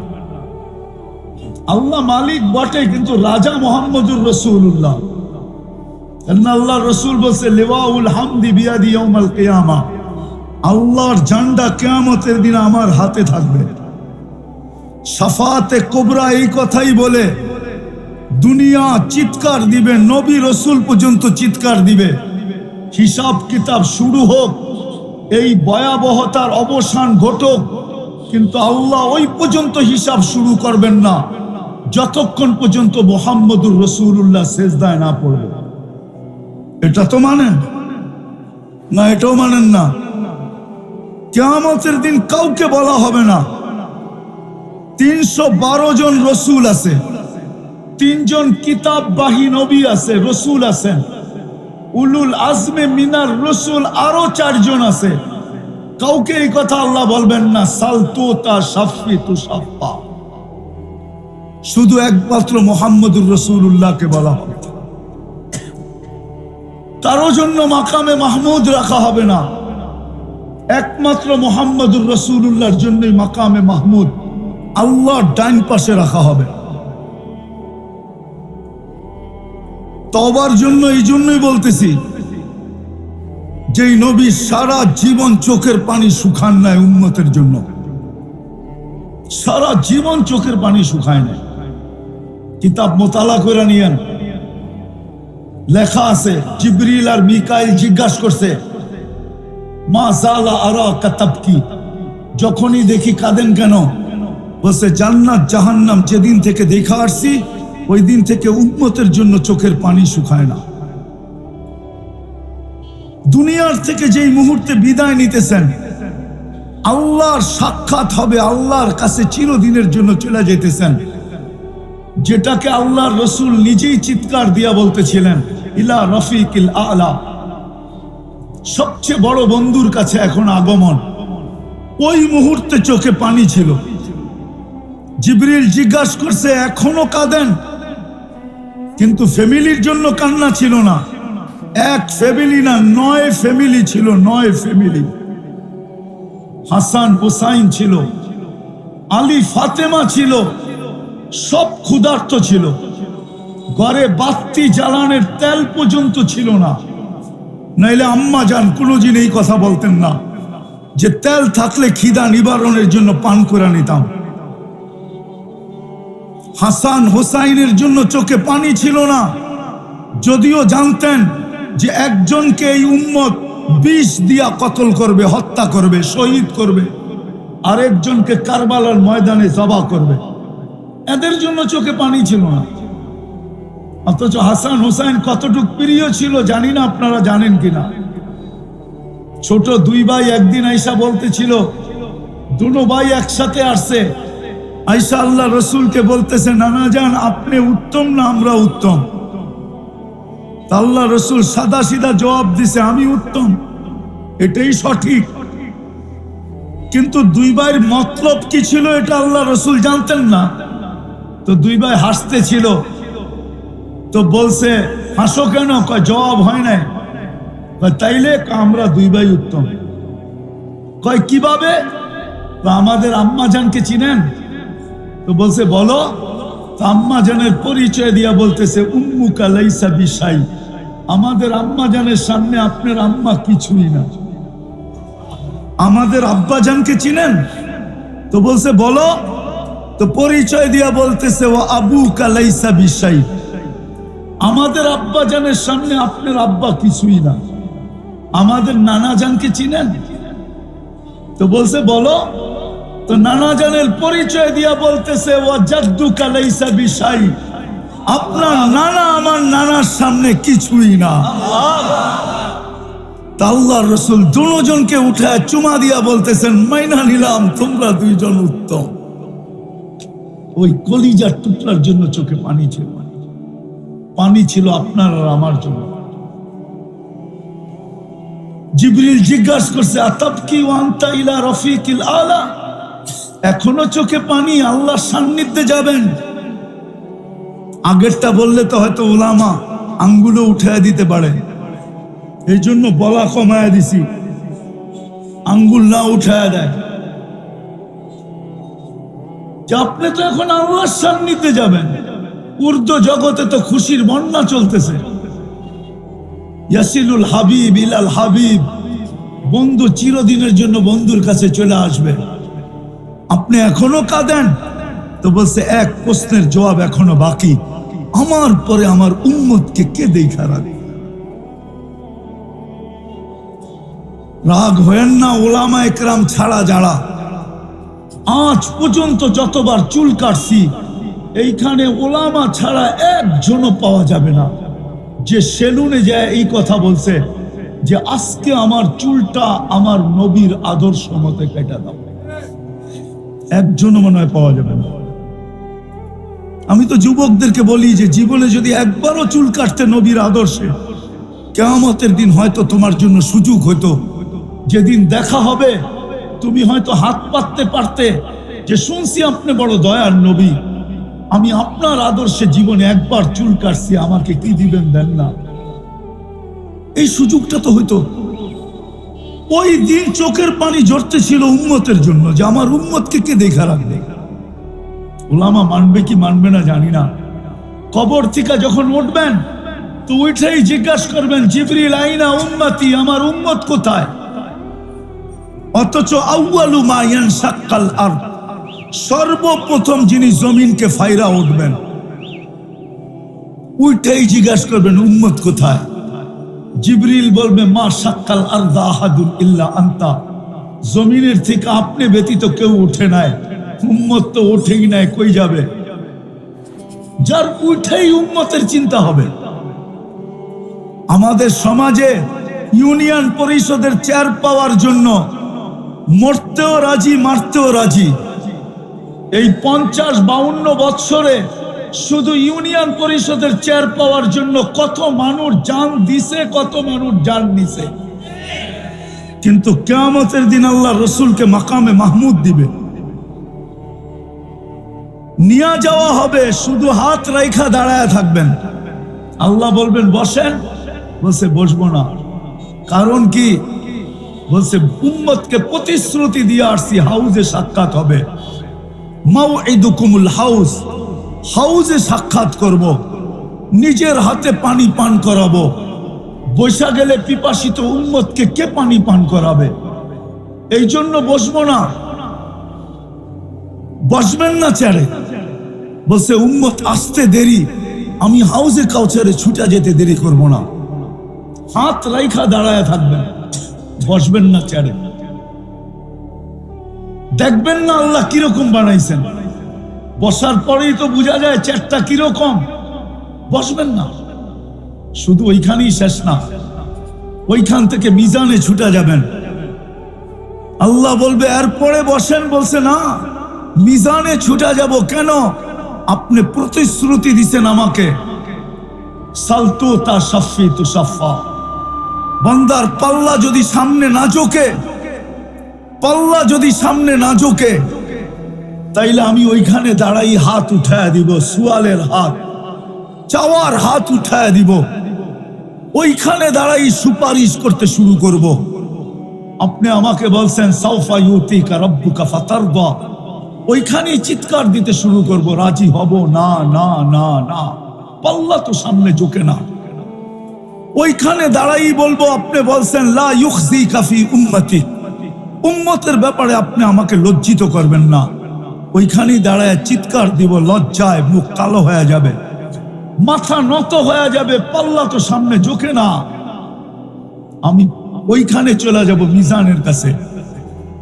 আল্লাহ মালিক বটে, কিন্তু রাজা মুহাম্মদুর রাসূলুল্লাহ। আল্লাহ রসুল বলছে লিওয়াউল হামদি বিয়াদি ইয়াউমাল কিয়ামা, আল্লাহর ঝান্ডা কিয়ামতের দিন আমার হাতে থাকবে। শাফাতে কুবরা এই কথাই বলে দুনিয়া চিৎকার দিবে, নবী রসুল পর্যন্ত চিৎকার দিবে, হিসাব কিতাব শুরু হোক, এই ভয়াবহতার অবসান ঘটুক, কিন্তু আল্লাহ ওই পর্যন্ত হিসাব শুরু করবেন না যতক্ষণ পর্যন্ত মুহাম্মদুর রাসূলুল্লাহ সিজদায় না পড়বে। এটা তো মানেন না? এটাও মানেন না? কিয়ামতের দিন কাউকে বলা হবে না 312 জন রসুল আছে, 3 জন কিতাববাহী নবী আছে, রসুল আছেন, উলুল আজমে মিনার রসুল আরো 4 জন আছে। কাউকে এই কথা আল্লাহ বলবেন না সালতুতা শাফি তু শাফা, শুধু একমাত্র মুহাম্মদুর রাসূলুল্লাহকে বলা হবে। কারো জন্য মাকামে মাহমুদ রাখা হবে না, একমাত্র মুহাম্মদুর রাসূলুল্লাহর জন্যই মাকামে মাহমুদ আল্লাহর ডাইন পাশে রাখা হবে। তওবার জন্য এই জন্যই বলতেছি, যেই নবী সারা জীবন চোখের পানি শুকান নাই উম্মতের জন্য, সারা জীবন চোখের পানি শুকায় নাই। কিতাব মোতালা করে নিয়েন, লেখা আছে জিবরিল আর মিকাইল জিজ্ঞাসা করছে মা জালা আরাকা তাবকি, যখনই দেখি কাঁদেন কেন? বলছে জান্নাত জাহান্নাম যেদিন থেকে দেখা আসছি ওই দিন থেকে উম্মতের জন্য চোখের পানি শুকায় না। দুনিয়ার থেকে যেই মুহূর্তে বিদায় নিতেছেন, আল্লাহর সাক্ষাৎ হবে, আল্লাহর কাছে চিরদিনের জন্য চলে যেতেছেন, যেটাকে আল্লাহর রসুল নিজেই চিৎকার দিয়া বলতেছিলেন ইলা রফিকিল আলা, সবচেয়ে বড় বন্ধুর কাছে এখন আগমন। ওই মুহূর্তে চোখে পানি ছিল। জিবরিল জিজ্ঞাসা করছে এখনো কাঁদেন? কিন্তু ফ্যামিলির জন্য কান্না ছিল না, এক ফ্যামিলি না 9 ফ্যামিলি ছিল, 9 ফ্যামিলি। হাসান হুসাইন ছিল, আলী ফাতেমা ছিল, সব ক্ষুধার্ত ছিল, ঘরে বাতি জ্বালানোর তেল পর্যন্ত ছিল না। নাইলে আম্মা জান কোনোদিন এই কথা বলতেন না যে তেল থাকলে খিদা নিবারণের জন্য পান করে নিতাম। হাসান হুসাইনের জন্য চোখে পানি ছিল না, যদিও জানতেন যে একজনকে এই উম্মত বিষ দিয়া কতল করবে, হত্যা করবে, শহীদ করবে, আরেকজনকে কারবালার ময়দানে জবা করবে। এদের জন্য চোখে পানি ছিল না। অথচ হাসান হুসাইন কতটুক প্রিয় ছিল জানি না, আপনারা জানেন কিনা। ছোট 2 ভাই একদিন আইসা বলতেছিল, দুনো ভাই একসাথে আসছে, আইসা আল্লাহ রসুলকে বলতেছে নানা জান আপনি উত্তম না আমরা উত্তম? আল্লাহ রসুল সাদা সিধা জবাব দিছে আমি উত্তম, এটাই সঠিক। কিন্তু 2 ভাইয়ের মতলব কি ছিল এটা আল্লাহ রসুল জানতেন না। তো 2 ভাই হাসতে ছিল, তো বলছে হাসো কেন? কয় জবাব হয় নাই। তাইলে আমরা 2 ভাই উত্তম। কয় কিভাবে? আমাদের আম্মা জানকে চিনেন? তো বলছে বলো। তো আম্মা জানের পরিচয় দিয়া বলতেছে উম্মুকা লাইসা বিশাই, আমাদের আম্মা জানের সামনে আপনার আম্মা কিছুই না। আমাদের আব্বা জানকে চিনেন? তো বলছে বলো। তো পরিচয় দিয়া বলতেছে ও আবুকা লাইসা বিশাই, আমাদের আব্বা জানের সামনে আপনার আব্বা কিছুই না। আমাদের নানা জানকে চিনেন? তো বলছে বলো। তো নানা জানের পরিচয় দিয়া বলতেছে ও জাদ্দুকা লাইসা বিশাই, আপনার নানা আমার নানার সামনে কিছুই না। আল্লাহর রাসূল দুজনকে উঠে চুমা দিয়া বলতেছেন মাইনা নিলাম তোমরা 2 জন উত্তম। ওই কলিজার টুকরার জন্য চোখে পানি ছিল, পানি ছিল আপনার আর আমার জন্য। জিবরিল জিজ্ঞাসা করছে আতাবকি ওয়া আনতা ইলা রফিকিল আলা, এখনো চোখে পানি, আল্লাহর সান্নিধ্যে যাবেন? আগেরটা বললে তো হয়তো উলামা আঙ্গুলও উঠায় দিতে পারে, এই জন্য বলা কমায় দিছি, আঙ্গুল না উঠায় দেয় যে আপনি তো এখন আল্লাহর সান্নিধ্যে যাবেন। উর্দু জগতে তো খুশির বন্যা চলতেছে, ইয়াসিলুল হাবিব ইলাল হাবিব, বন্ধু চিরদিনের জন্য বন্ধুর কাছে চলে আসবে। আপনি এখনো কাঁদেন? তো বলছে এক প্রশ্নের জবাব এখনো বাকি, আমার পরে আমার উম্মতকে কে দেখা রাখবে? রাগ হয়েন না ওলামা একরাম ছাড়া যারা আজ পর্যন্ত যতবার চুল কাটছি, এইখানে ওলামা ছাড়া একজনও পাওয়া যাবে না যে সেলুনে যায় এই কথা বলছে যে আজকে আমার চুলটা আমার নবীর আদর্শ মতে কেটে দাও। একজনও মনে হয় পাওয়া যাবে না। আমি তো যুবকদেরকে বলি যে জীবনে যদি একবারও চুল কাটতে নবীর আদর্শে, কিয়ামতের দিন হয়তো তোমার জন্য সুযোগ হতো, যেদিন দেখা হবে তুমি হয়তো হাত পাততে পারতে যে শুনছি আপনি বড় দয়ার নবী, আমি আপনার আদর্শে জীবনে একবার চুল কাটছি, আমাকে কি দিবেন দেন না। এই সুযোগটা তো হইতো। ওই দিন চোখের পানি ঝরতে ছিল উম্মতের জন্য যে আমার উম্মতকে কে দেখা রাখবে। উলামা মানবে কি মানবে না জানি না। কবর থেকে যখন উঠবেন তো উঠেই জিজ্ঞাসা করবেন জিবরিল আইনা উম্মতি, আমার উম্মত কোথায়? অথচ আউয়ালু মা ইয়ানশাক্কাল আরদ, সর্বপ্রথম যিনি জমিনকে ফাইরা উঠবেন উঠেই জিজ্ঞাসা করবেন উম্মত কোথায়? জিবরিল বলবে মা শাক্কাল আরদা আহাদুন ইল্লা আনতা, জমিনের থেকে আপনি ব্যতীত কেউ উঠে নাই, উম্মত তো ওঠেই নাই, কই যাবে? যার উঠেই উম্মতের চিন্তা হবে। আমাদের সমাজে ইউনিয়ন পরিষদের চেয়ার পাওয়ার জন্য মরতেও রাজি, মারতেও রাজি। এই 50-52 বৎসরে শুধু ইউনিয়ন পরিষদের চেয়ার পাওয়ার জন্য কত মানুষ জান দিছে, কত মানুষ জান নিছে। কিন্তু কিয়ামতের দিন আল্লাহ রসুলকে মাকামে মাহমুদ দিবে, নিয়ে যাওয়া হবে, শুধু হাত রাইখা দাঁড়ায় থাকবেন। আল্লাহ বলবেন বসেন, বলছে বসবো না। কারণ কি? বলছে উম্মতকে প্রতিশ্রুতি দিয়ে আসছি হাউজে সাক্ষাৎ হবে, মাউইদুকুমুল হাউজ, হাউজে সাক্ষাৎ করব, নিজের হাতে পানি পান করাবো। বৈশা গেলে পিপাসিত উম্মতকে কে পানি পান করাবে? এই জন্য বসবো না। বসবেন না চেয়ারে? বলছে উম্মত আসতে দেরি, আমি হাউজে কাউচারে ছুটা যেতে দেরি করব না। হাত রাইখা দাঁড়ায় থাকবেন, বসবেন না চেয়ারে। দেখবেন না আল্লাহ কিরকম বানাইছেন, বসার পরেই তো বোঝা যায় চেয়ারটা কিরকম। বসবেন না। শুধু ওইখানেই শেষ না, ওইখান থেকে মিজানে ছুটা যাবেন। আল্লাহ বলবে এরপরে বসেন, বলছে না, মিজানে ছুটা যাব। কেন? আপনি প্রতিশ্রুতি দিছেন আমাকে, সালতু তা সাফি তু সাফা। বান্দার পাল্লা যদি সামনে না ঝোঁকে, পাল্লা যদি সামনে না ঝোঁকে, তাইলে আমি ওইখানে দাঁড়াই হাত উঠায় দিব, সুয়ালের হাত, চাওয়ার হাত উঠায় দিব। ওইখানে দাঁড়াই সুপারিশ করতে শুরু করব। আপনি আমাকে বলছেন সাউফা ইউতিকা রাব্বুকা ফাতারদা, ওইখানেই চিৎকার দিতে শুরু করব, রাজি হব না, না না না। পাল্লা তো সামনে ঝোঁকে না। ওইখানে দাঁড়াই বলবো আপনি বলছেন লা ইউখজিকা ফি উম্মতি, উম্মতের ব্যাপারে আপনি আমাকে লজ্জিত করবেন না। ওইখানেই দাঁড়ায় চিৎকার দিব, লজ্জায় মুখ কালো হয়ে যাবে, মাথা নত হয়ে যাবে, পাল্লা তো সামনে ঝোঁকে না। আমি ওইখানে চলে যাব মিজানের কাছে।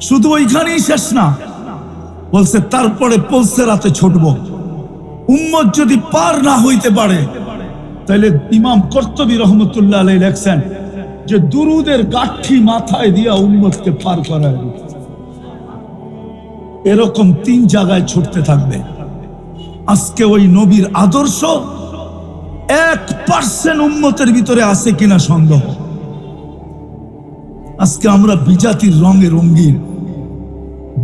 শুধু ওইখানেই শেষ না, বলছে তারপরে পলসেরাতে ছুটব। উম্মত যদি পার না হইতে পারে, তাইলে ইমাম কর্তুবী রহমতুল্লাহ আলাইহি লেখছেন যে দুরুদের গাঠি মাথায় দিয়া উম্মতকে পার করায়। এরকম 3 জায়গায় ছুটতে থাকবে। আজকে ওই নবীর আদর্শ 1% উম্মতের ভিতরে আছে কিনা সন্দেহ। আজকে আমরা বিজাতির রঙে রঙিন,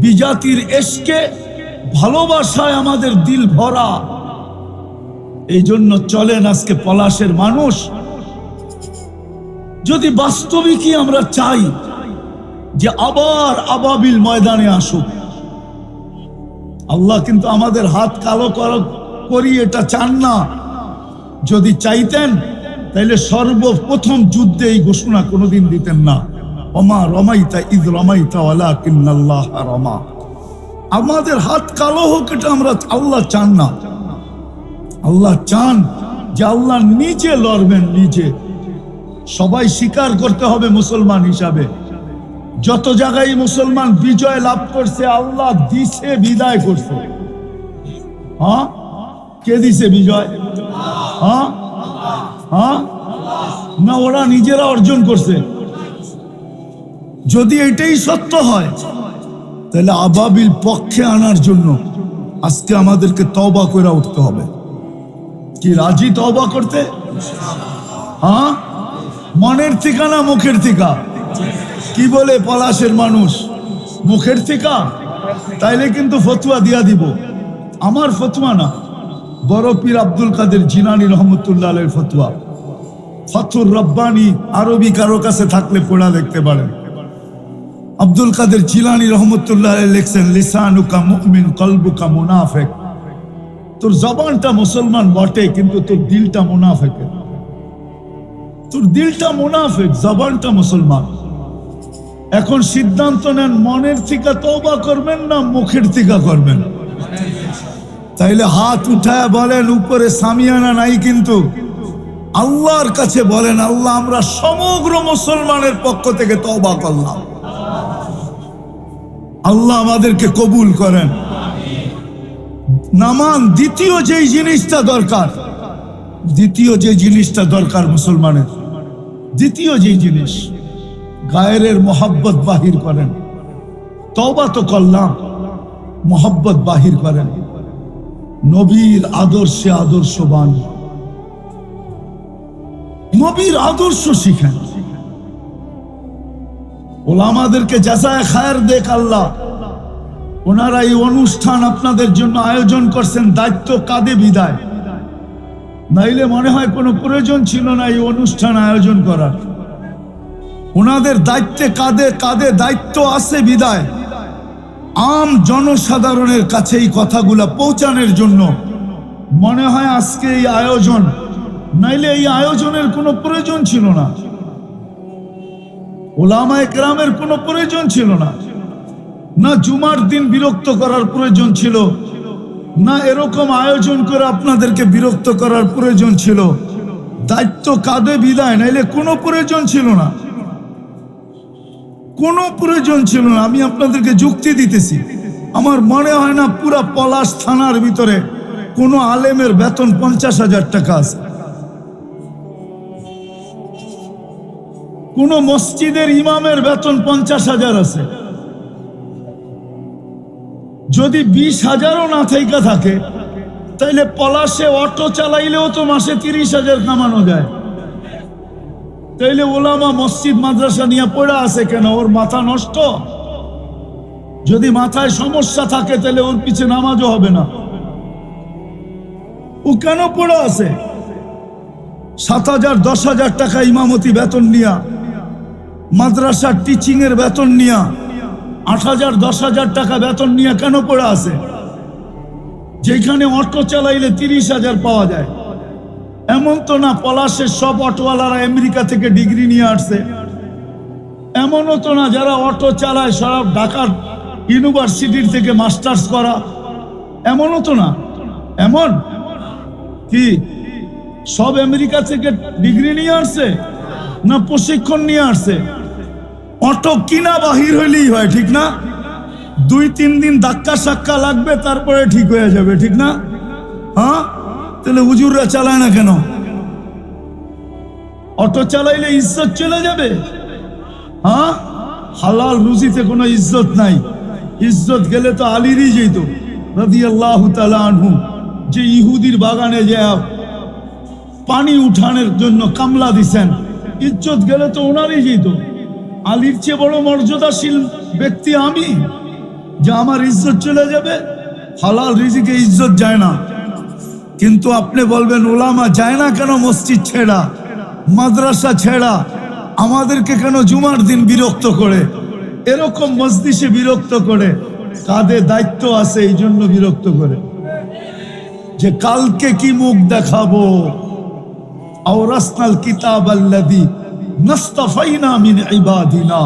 বিজাতির এশকে ভালোবাসায় আমাদের দিল ভরা। এই জন্য চলেন আজকে পলাশের মানুষ, যদি বাস্তবিকই আমরা চাই যে আবার আবাবিল ময়দানে আসুক, আল্লাহ কিন্তু আমাদের হাত কালো করি এটা চান না। যদি চাইতেন তাহলে সর্বপ্রথম যুদ্ধে এই ঘোষণা কোনোদিন দিতেন না, ওমা রমাইতা ইদ রমাইতা ওয়ালাকিন্নাল্লাহ রমা। আমাদের হাত কালো হোক এটা আমরা আল্লাহ চান না। আল্লাহ চান যে আল্লাহ নিজে লড়বেন, নিজে। সবাই স্বীকার করতে হবে মুসলমান হিসাবে, যত জায়গায় মুসলমান বিজয় লাভ করছে আল্লাহ দিছে, বিদায় করছে। হ্যাঁ, কে দিছে বিজয়? হ্যাঁ হ্যাঁ, না ওরা নিজেরা অর্জন করছে? যদি এটাই সত্য হয় তাহলে আবাবিল পক্ষে আনার জন্য আজকে আমাদেরকে তওবা করে উঠতে হবে। কি রাজি তওবা করতে? হ্যাঁ, মনের ঠিকানা মুখের ঠিকা? কি বলে পলাশের মানুষ, মুখের ঠিকা? তাইলে কিন্তু ফতোয়া দিয়া দিব, আমার ফতোয়া না, বড় পীর আব্দুল কাদের জিলানী রহমতুল্লাহ আলাইহির ফতোয়া। ফাতুর রব্বানি আরবি কারো কাছে থাকলে পড়া দেখতে পারেন। আব্দুল কাদের জিলানী রহমতুল্লাহ আলাইহি লিখছেন, লিসানুকা মুমিন কলবুকা মুনাফিক। তোর জবানটা মুসলমান বটে কিন্তু তোর দিলটা মুনাফিক। তোর দিলটা মুনাফিক, জবানটা মুসলমান। এখন সিদ্ধান্ত নেন, মনের থেকে তওবা করবেন না মুখের থেকে করবেন? তাইলে হাত উঠায় বলেন, উপরে সামিয়ানা নাই কিন্তু আল্লাহর কাছে বলেন, আল্লাহ আমরা সমগ্র মুসলমানের পক্ষ থেকে তওবা করলাম, আল্লাহ আমাদেরকে কবুল করেন। নামান দ্বিতীয় যেই জিনিসটা দরকার, দ্বিতীয় যে জিনিসটা দরকার মুসলমানের, দ্বিতীয় যেই জিনিস, গায়ের মোহাব্বত বাহির করেন। তওবা তো করলাম, মোহাব্বত বাহির করেন। নবীর আদর্শে আদর্শবান, নবীর আদর্শ শিখেন। ওলামাদেরকে জাযায়ে খায়ের দেখ আল্লাহ, ওনারা এই অনুষ্ঠান আপনাদের জন্য আয়োজন করছেন, দায়িত্ব কাঁধে বিদায়, নাইলে মনে হয় কোনো প্রয়োজন ছিল না এই অনুষ্ঠান আয়োজন করার। ওনাদের দায়িত্বে কাঁধে কাঁধে দায়িত্ব আছে বিদায় আম জনসাধারণের কাছে এই কথাগুলা পৌঁছানোর জন্য মনে হয় আজকে এই আয়োজন, নাইলে এই আয়োজনের কোনো প্রয়োজন ছিল না, ওলামায়ে কেরামের কোনো প্রয়োজন ছিল না। না জুমার দিন বিরক্ত করার প্রয়োজন ছিল, না এরকম আয়োজন করে আপনাদেরকে বিরক্ত করার প্রয়োজন ছিল। দায়িত্ব কাঁধে বিদায়, নাইলে কোনো প্রয়োজন ছিল না, কোনো প্রয়োজন ছিল না। আমি আপনাদেরকে যুক্তি দিতেছি, আমার মনে হয় না পুরা পলাশ থানার ভিতরে কোনো আলেমের বেতন 50,000 টাকা আছে, কোন মসজিদের ইমামের বেতন 50,000 আছে। যদি 20,000ও না থেকে থাকে তাইলে পলাশে অটো চালাইলেও তো মাসে 30,000 কামানো যায়। তাইলে ওলামা মসজিদ মাদ্রাসা নিয়ে পড়ে আছে কেন? ওর মাথা নষ্ট? যদি মাথায় সমস্যা থাকে তাহলে ওর পিছে নামাজও হবে না। ও কেন পড়ে আছে? 7,000 10,000 টাকা ইমামতি বেতন নিয়া, মাদ্রাসার টিচিং এর বেতন নিয়া 8,000 10,000 টাকা বেতন নিয়ে কেন পড়ে আছে? যেখানে অটো চালাইলে 30,000 পাওয়া যায়। এমন তো না পলাশের সব অটোওয়ালারা আমেরিকা থেকে ডিগ্রি নিয়ে আসছে, এমনও তো না যারা অটো চালায় সব ঢাকার ইউনিভার্সিটির থেকে মাস্টার্স করা, এমনও তো না। এমন কি সব আমেরিকা থেকে ডিগ্রি নিয়ে আসছে? না প্রশিক্ষণ নিয়ে আসছে? অটো কিনা বাহির হইলেই হয়, ঠিক না? 2-3 দিন ধাক্কা সাক্কা লাগবে, তারপরে ঠিক হয়ে যাবে, ঠিক না? হ্যাঁ, তাহলে হুজুররা চালায় না কেন? অটো চালাইলে ইজ্জত চলে যাবে? হ্যাঁ, হালাল রুজিতে কোনো ইজ্জত নাই। ইজ্জত গেলে তো আলীরই যেত রাদিয়াল্লাহু তাআলা আনহু, যে ইহুদির বাগানে যে পানি উঠানোর জন্য কামলা দিছেন, ইজ্জত গেলে তো ওনারই যেত। আলীর চেয়ে বড় মর্যাদাশীল ব্যক্তি আমি যে আমার ইজ্জত চলে যাবে? হালাল রিজিকে ইজ্জত যায় না। কিন্তু আপনি বলবেন ওলামা যায় না কেন মসজিদ ছেড়া, মাদ্রাসা ছেড়া, আমাদেরকে কেন জুমার দিন বিরক্ত করে, এরকম মজলিসে বিরক্ত করে? কাঁধে দায়িত্ব আছে, এই জন্য বিরক্ত করে যে কালকে কি মুখ দেখাবো। আওরাসনাল কিতাব আল্লাযী নাস্তাফাইনা মিন ইবাদিনা,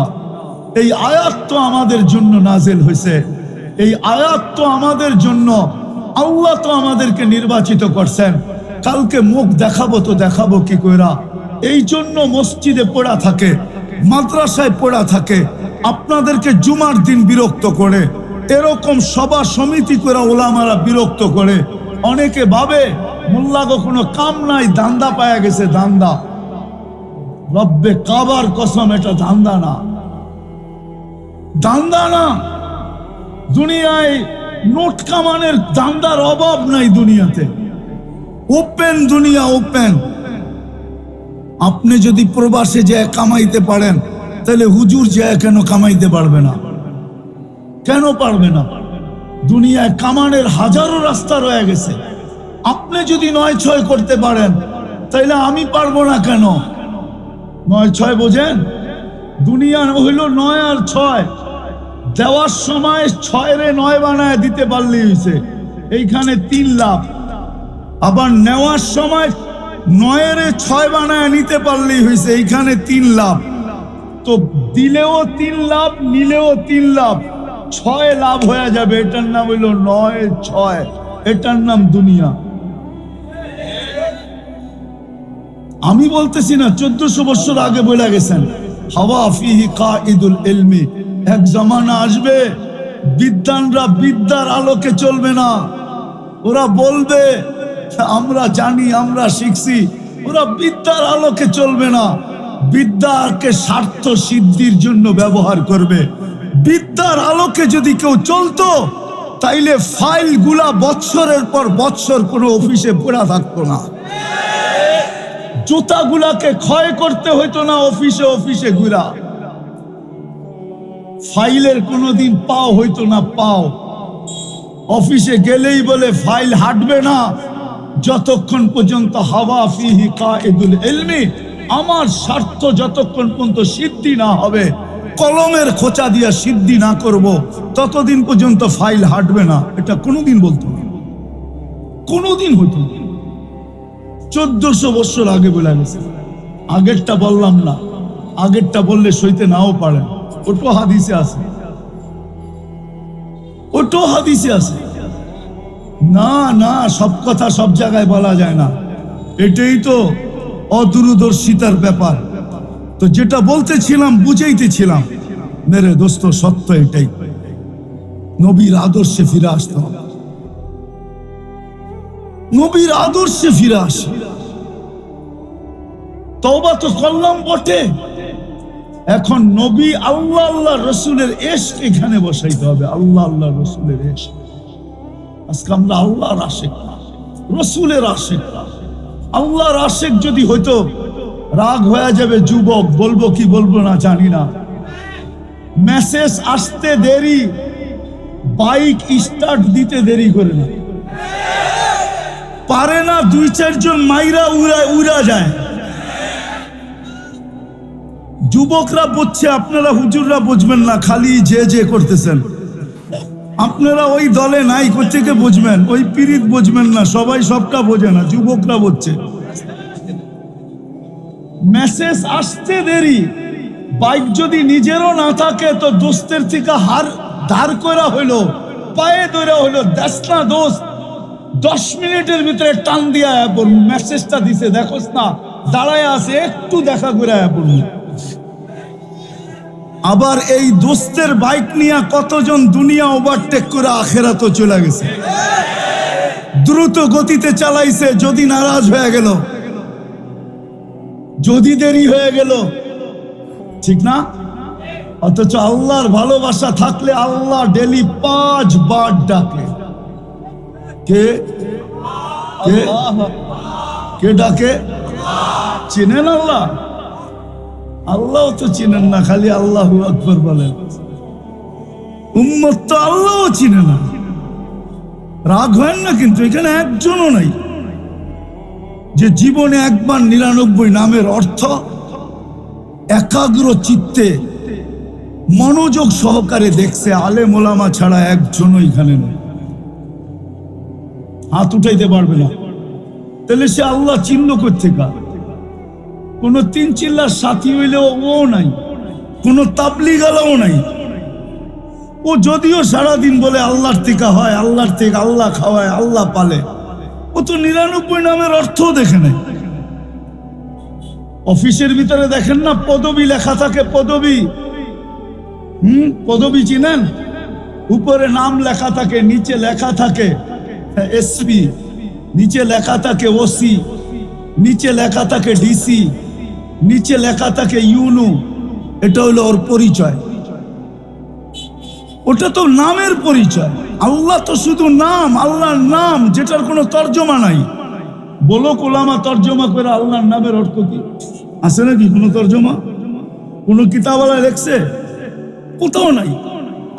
এই আয়াত তো আমাদের জন্য নাজিল হয়েছে, এই আয়াত তো আমাদের জন্য, আল্লাহ তো আমাদেরকে নির্বাচিত করছেন। কালকে মুখ দেখাবো তো দেখাবো কি কইরা? এই জন্য মসজিদে পড়া থাকে, মাদ্রাসায় পড়া থাকে, আপনাদেরকে জুমার দিন বিরক্ত করে, এরকম সভা সমিতি করে ওলামারা বিরক্ত করে। অনেকে ভাবে মোল্লা কোনো কাম নাই, ধান্দা পায়া গেছে, ধান্দা। রব্বে কাবার কসম, এটা ধান্দা না, ধান্দা না। দুনিয়ায় নোট কামানের ধান্দার অভাব নাই দুনিয়াতে, ওপেন দুনিয়া, ওপেন। আপনি যদি প্রবাসে যে কামাইতে পারেন, তাহলে হুজুর যে কেন কামাইতে পারবে না? কেন পারবে না? দুনিয়ায় কামানের হাজারো রাস্তা রয়ে গেছে। আপনি যদি ৯-৬ করতে পারেন, তাইলে আমি পারবো না কেন? ৯-৬ বোঝেন? দুনিয়া হইল ৯ আর ৬। দেওয়ার সময় ৬-রে ৯ বানায় দিতে পারলেই হয়েছে, এইখানে ৩ লাভ। আবার নেওয়ার সময় ৯-রে ৬ বানায় নিতে পারলেই হয়েছে, এইখানে ৩ লাভ। তো দিলেও ৩ লাভ, নিলেও ৩ লাভ, ৬ লাভ হয়ে যাবে। এটার নাম হইল ৯-৬, এটার নাম দুনিয়া। আমি বলতেছি না, ১৪০০ বছর আগে বলে গেছেন, হাওয়া ফিহি কাঈদুল ইলমি। এক জামানা আসবে, বিদ্বানরা বিদ্যার আলোকে চলবে না। ওরা বলবে আমরা জানি, আমরা শিখছি। ওরা বিদ্যার আলোকে চলবে না, বিদ্যাকে স্বার্থ সিদ্ধির জন্য ব্যবহার করবে। বিদ্যার আলোকে যদি কেউ চলতো, তাইলে ফাইল গুলা বৎসরের পর বৎসর কোনো অফিসে পড়া থাকতো না, জুতাগুলাকে ক্ষয় করতে হইতো না অফিসে অফিসে ঘুরা, ফাইলের কোনোদিন পাও হইতো না। পাও অফিসে গেলেই বলে ফাইল হাঁটবে না যতক্ষণ পর্যন্ত হাওয়া ফিহি কাঈদুল ইলমি, আমার স্বার্থ যতক্ষণ পর্যন্ত সিদ্ধি না হবে, কলমের খোঁচা দিয়া সিদ্ধি না করব, ততদিন পর্যন্ত ফাইল হাঁটবে না। এটা কোনোদিন বলতো না, কোনোদিন হইতো না। ১৪০০ বছর আগে বলে গেছে। আগেরটা বললাম না, আগেরটা বললে সইতে নাও পারেন, ওটো হাদিসে আছে, ওটো হাদিসে আছে। না না, সব কথা সব জায়গায় বলা যায় না, এটাই তো অদূরদর্শিতার ব্যাপার। তো যেটা বলতেছিলাম, বুঝাইতেছিলাম, মেরে দোস্ত, সত্য এটাই, নবীর আদর্শে ফিরে আসতে হবে, নবীর আদর্শে ফিরে আসে। তওবা তো করলাম বটে, এখন নবী আল্লাহ আল্লাহ রসুলের ইশক এখানে বসাইতে হবে। আল্লাহ আল্লাহ রসুলের ইশক। আজকে আমরা আল্লাহর আশিক না, রসুলের আশিক না। আল্লাহর আশিক যদি হইতো, রাগ হয়ে যাবে যুবক, বলবো কি বলবো না জানি না। মেসেজ আসতে দেরি, বাইক স্টার্ট দিতে দেরি করে না, পারে না ২-৪ জন মাইরা উড়া যায়। যুবকরা বুঝছে, আপনারা হুজুররা বুঝবেন না, খালি যে করতেছেন। আপনারা ওই দলে নাই, কোথেকে বুঝবেন? ওই পীড়িত বুঝবেন না, সবাই সবটা বোঝে না, যুবকরা বুঝছে। মেসেজ আসতে দেরি, বাইক যদি নিজেরও না থাকে তো দোস্তের থেকে হার ধার করা হইলো, পায়ে ধরা হইলো, দেশ না দোস্ত 10 মিনিটের ভিতরে টান দিয়া মেসেজটা দিছে, দেখোস না দাঁড়ায় আছে, একটু দেখা করে পড়ুন। আবার এই দোস্তের বাইক নিয়ে কতজন দুনিয়া ওভারটেক করে আখেরাতে চলে গেছে, দ্রুত গতিতে চালাইছে, যদি নারাজ হয়ে গেল, যদি দেরি হয়ে গেল, ঠিক না? অথচ আল্লাহর ভালোবাসা থাকলে আল্লাহ ডেলি 5 বার ডাকে। কে কে কে ডাকে? চিনেন আল্লাহ? আল্লাহ তো চিনেন না, খালি আল্লাহু আকবার বলেন। উম্মত তো আল্লাহও চিনে না। রাগ হয় না, কিন্তু এখানে একজনও নাই যে জীবনে একবার 99 নামের অর্থ একাগ্র চিত্তে মনোযোগ সহকারে দেখছে। আলেম ওলামা ছাড়া একজনও এখানে নেই। হাত উঠাইতে পারবে না। তাহলে সে আল্লাহ চিহ্ন করতে কার? কোন 3 চিল্লার সাথী হইলেও ও নাই, কোন তাবলিগালাও নাই। ও যদিও সারাদিন বলে আল্লাহর টিকা হয়, আল্লাহর থেকে আল্লাহ খাওয়ায়, আল্লাহ পালে, ও তো 99 নামের অর্থ দেখে নাই। অফিসের ভিতরে দেখেন না পদবি লেখা থাকে, পদবি। পদবি চিনেন? উপরে নাম লেখা থাকে, নিচে লেখা থাকে এসপি, নিচে লেখা থাকে ওসি, নিচে লেখা থাকে ডিসি, নিচে লেখা থাকে ইউনু। এটা হলো ওর পরিচয়। ওটা তো নামের পরিচয়। আল্লাহ তো শুধু নাম, আল্লাহর নাম, যেটার কোনো তর্জমা নাই। বলো ওলামা তর্জমা করে আল্লাহর নামের অর্থ কি আছে নাকি? কোনো তর্জমা কোনো কিতাবওয়ালা লেখছে? কোথাও নাই।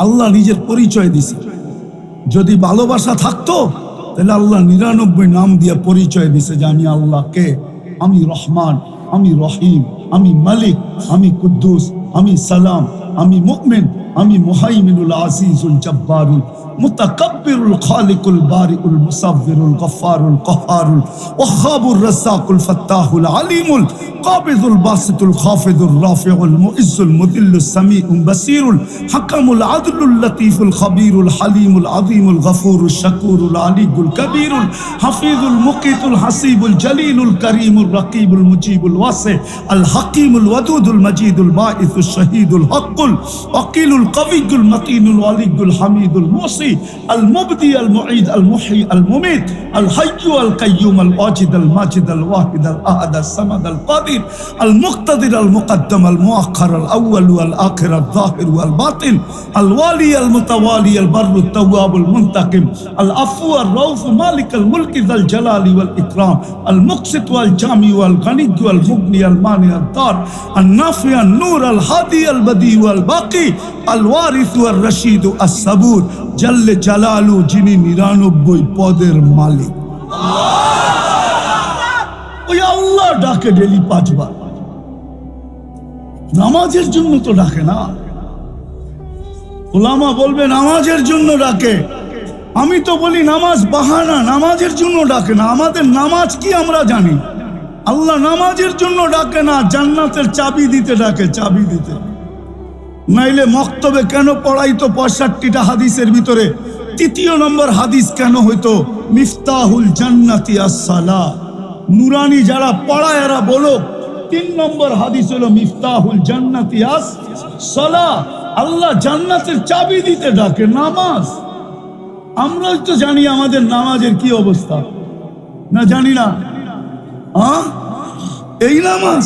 আল্লাহ নিজের পরিচয় দিছে। যদি ভালোবাসা থাকতো তাহলে আল্লাহ 99 নাম দিয়ে পরিচয় দিছে যে আমি আল্লাহ কে, আমি রহমান, আমি রহিম, আমি মালিক, আমি কুদ্দুস, আমি সালাম, আমি মুমিন, আমি মুহাইমিনুল আজিজুল জব্বারুল মুতাকাব্বিরুল খালিকুল বারিউল মুসাব্বিরুল গফফারুল কহারুল ওয়াহাবুর রাজ্জাকুল ফাত্তাহুল আলিমুল কাবিদুল বাসিতুল খাফিদুর রাফিউল মুইজ্জুল মুদিল্লুস সামিউল বাসিরুল হাকামুল আদলুল লতীফুল খবীরুল হালিমুল আযীমুল গফুরুশ শাকুরুল আলিয়ুল কবীরুল হাফিজুল মুকিতুল হাসিবুল জলিলুল করিমুল রকিবুল মুজিবুল ওয়াসি আল হাকিমুল ওয়াদুদুল মজিদুল বাঈসুশ শহীদুল হকুল ওয়াকিলুল কবিয়ুল মতিনুল ওয়ালিয়ুল হামিদুল মুসি المبدي المعيد المحيي المميت الحي القيوم الواجد الماجد الواحد الأحد الصمد القادر المقتدر المقدم المؤخر الأول والآخر الظاهر والباطن الوالي المتوالي البر التواب المنتقم العفو الرؤوف مالك الملك ذا الجلال والإكرام المقسط والجامع والغني والمغني المانع الضار النافع النور الهادي البديع والباقي الوارث والرشيد الصبور জাল্লে জালালু, যিনি 99 পদের মালিক। ওই আল্লাহ ডাকে ডেলি 5 বার। নামাজের জন্য তো ডাকে না। ওলামা বলবে নামাজের জন্য ডাকে। আমি তো বলি নামাজ বাহানা, নামাজের জন্য ডাকে না। আমাদের নামাজ কি আমরা জানি? আল্লাহ নামাজের জন্য ডাকে না, জান্নাতের চাবি দিতে ডাকে, চাবি দিতে। নাইলে মক্তবে কেন পড়াইতো 65টা হাদিসের ভিতরে 3য় নম্বর হাদিস কেন হইতো মিফতাহুল জান্নাতি আস-সালাহ? নুরানি যারা পড়ায় এরা বলো 3 নম্বর হাদিস হলো মিফতাহুল জান্নাতি আস-সালাহ। আল্লাহ জান্নাতের চাবি দিতে ডাকে, নামাজ। আমরাই তো জানি আমাদের নামাজের কি অবস্থা, না জানি না? এই নামাজ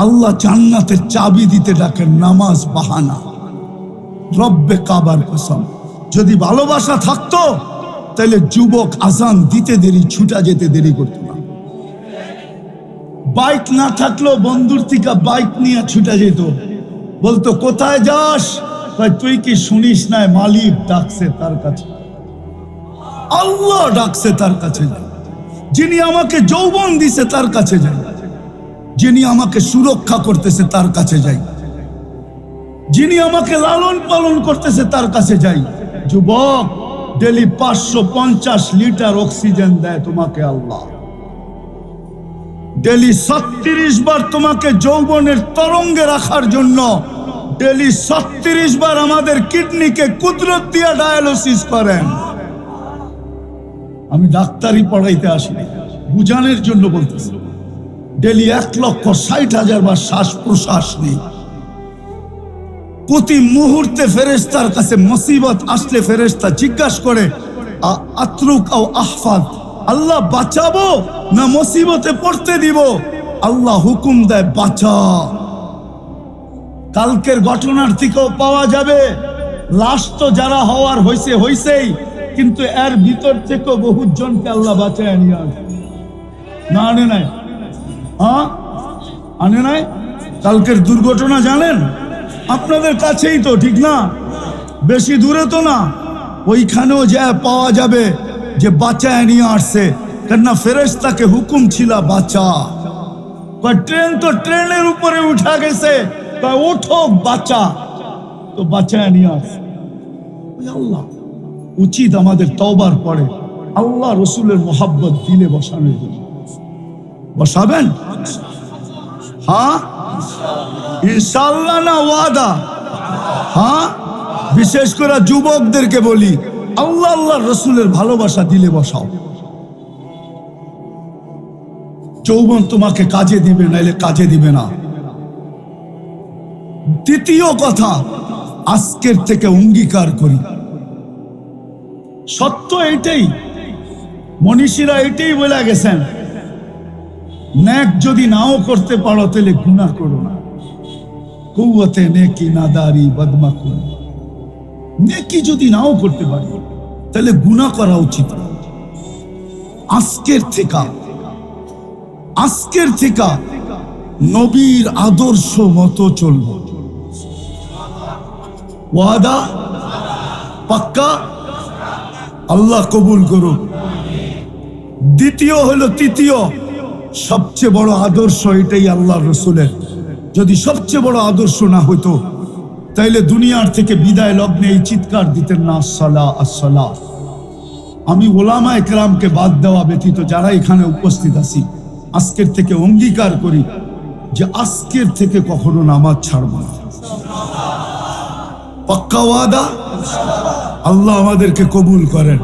আল্লাহ জান্নাতের চাবি দিতে ডাকেন, নামাজ বাহানা। রব্বে কাবার কসম, যদি ভালোবাসা থাকতো তাহলে যুবক আজান দিতে দেরি, ছুটা যেতে দেরি করতো না। বাইক না থাকলেও বন্ধুর থেকে বাইক নিয়ে ছুটা যেত। বলতো কোথায় যাস? তুই কি শুনিস না মালিক ডাকছে তার কাছে, আল্লাহ ডাকছে তার কাছে যাই। যিনি আমাকে যৌবন দিছে তার কাছে যাই, যিনি আমাকে সুরক্ষা করতেছে তার কাছে যাই, যিনি আমাকে লালন পালন করতেছে তার কাছে যাই। যুবক, ডেলি 550 লিটার অক্সিজেন দেয় তোমাকে আল্লাহ। ডেলি 36 বার তোমাকে যৌবনের তরঙ্গে রাখার জন্য ডেলি 36 বার আমাদের কিডনিকে কুদরত দিয়ে ডায়ালিসিস করেন। আমি ডাক্তারি পড়াইতে আসিনি, বুঝানোর জন্য বলতেছি। ডেলি 1,60,000 বার শ্বাস প্রশ্বাস নেই। প্রতি মুহূর্তে ফেরেশতার কাছে মুসিবত আসলে ফেরেশতা জিজ্ঞাসা করে আতরুক আও আহফাদ, আল্লাহ বাঁচাবো না মুসিবতে পড়তে দিব? আল্লাহ হুকুম দেয় বাঁচা। কালকের ঘটনার থেকেও পাওয়া যাবে লাশ তো যারা হওয়ার হইছেই, কিন্তু এর ভিতর থেকেও বহু জনকে আল্লাহ বাঁচায় নিয়ে আসে। না আনে নাই? আনে নাই? কালকের দুর্ঘটনা জানেন? আপনাদের কাছেই তো, ঠিক না? বেশি দূরে তো না। ওইখানেও যা পাওয়া যাবে যে বাঁচায় নিয়ে আসছে, কেননা ফেরেশতাকে হুকুম ছিল বাঁচা। ট্রেন তো ট্রেনের উপরে উঠা গেছে, ওঠো বাঁচা, তো বাঁচায় নিয়ে আসছে আল্লাহ। উচিত আমাদের তওবার পরে আল্লাহ রসুলের মোহাব্বত দিলে বসানোর জন্য। বসাবেন? হ্যাঁ ইনশাআল্লাহ না ওয়াদা? হ্যাঁ, বিশেষ করে যুবকদেরকে বলি, আল্লাহ আল্লাহ রসুলের ভালোবাসা দিলে বসাও। যৌবন তোমাকে কাজে দিবে, নাইলে কাজে দিবে না। দ্বিতীয় কথা, আজকের থেকে অঙ্গীকার করি, সত্য এটাই, মনীষীরা এটাই বলে গেছেন, নেক যদি নাও করতে পারো তাহলে গুনাহ করো না। কুওয়াতে নেকি নাদারি বদমা করো। নেকি যদি নাও করতে পারি তাহলে গুনাহ করা উচিত। আজকের থেকে নবীর আদর্শ মতো চলব। ওয়াদা পাক্কা? আল্লাহ কবুল করুন। দ্বিতীয় হলো, তৃতীয় সবচেয়ে বড় আদর্শ এটাই আল্লাহ রসুলের। যদি সবচেয়ে বড় আদর্শ না হইতো তাইলে দুনিয়ার থেকে বিদায় লগ্নে এই চিৎকার দিতেন না, আসসালাহ আসসালাহ। আমি ওলামা একরামকে বাদ দেওয়া ব্যতীত যারা এখানে উপস্থিত আছি, আজকের থেকে অঙ্গীকার করি যে আজকের থেকে কখনো নামাজ ছাড়ব না। পাক্কা ওয়াদা? আল্লাহ আমাদেরকে কবুল করেন।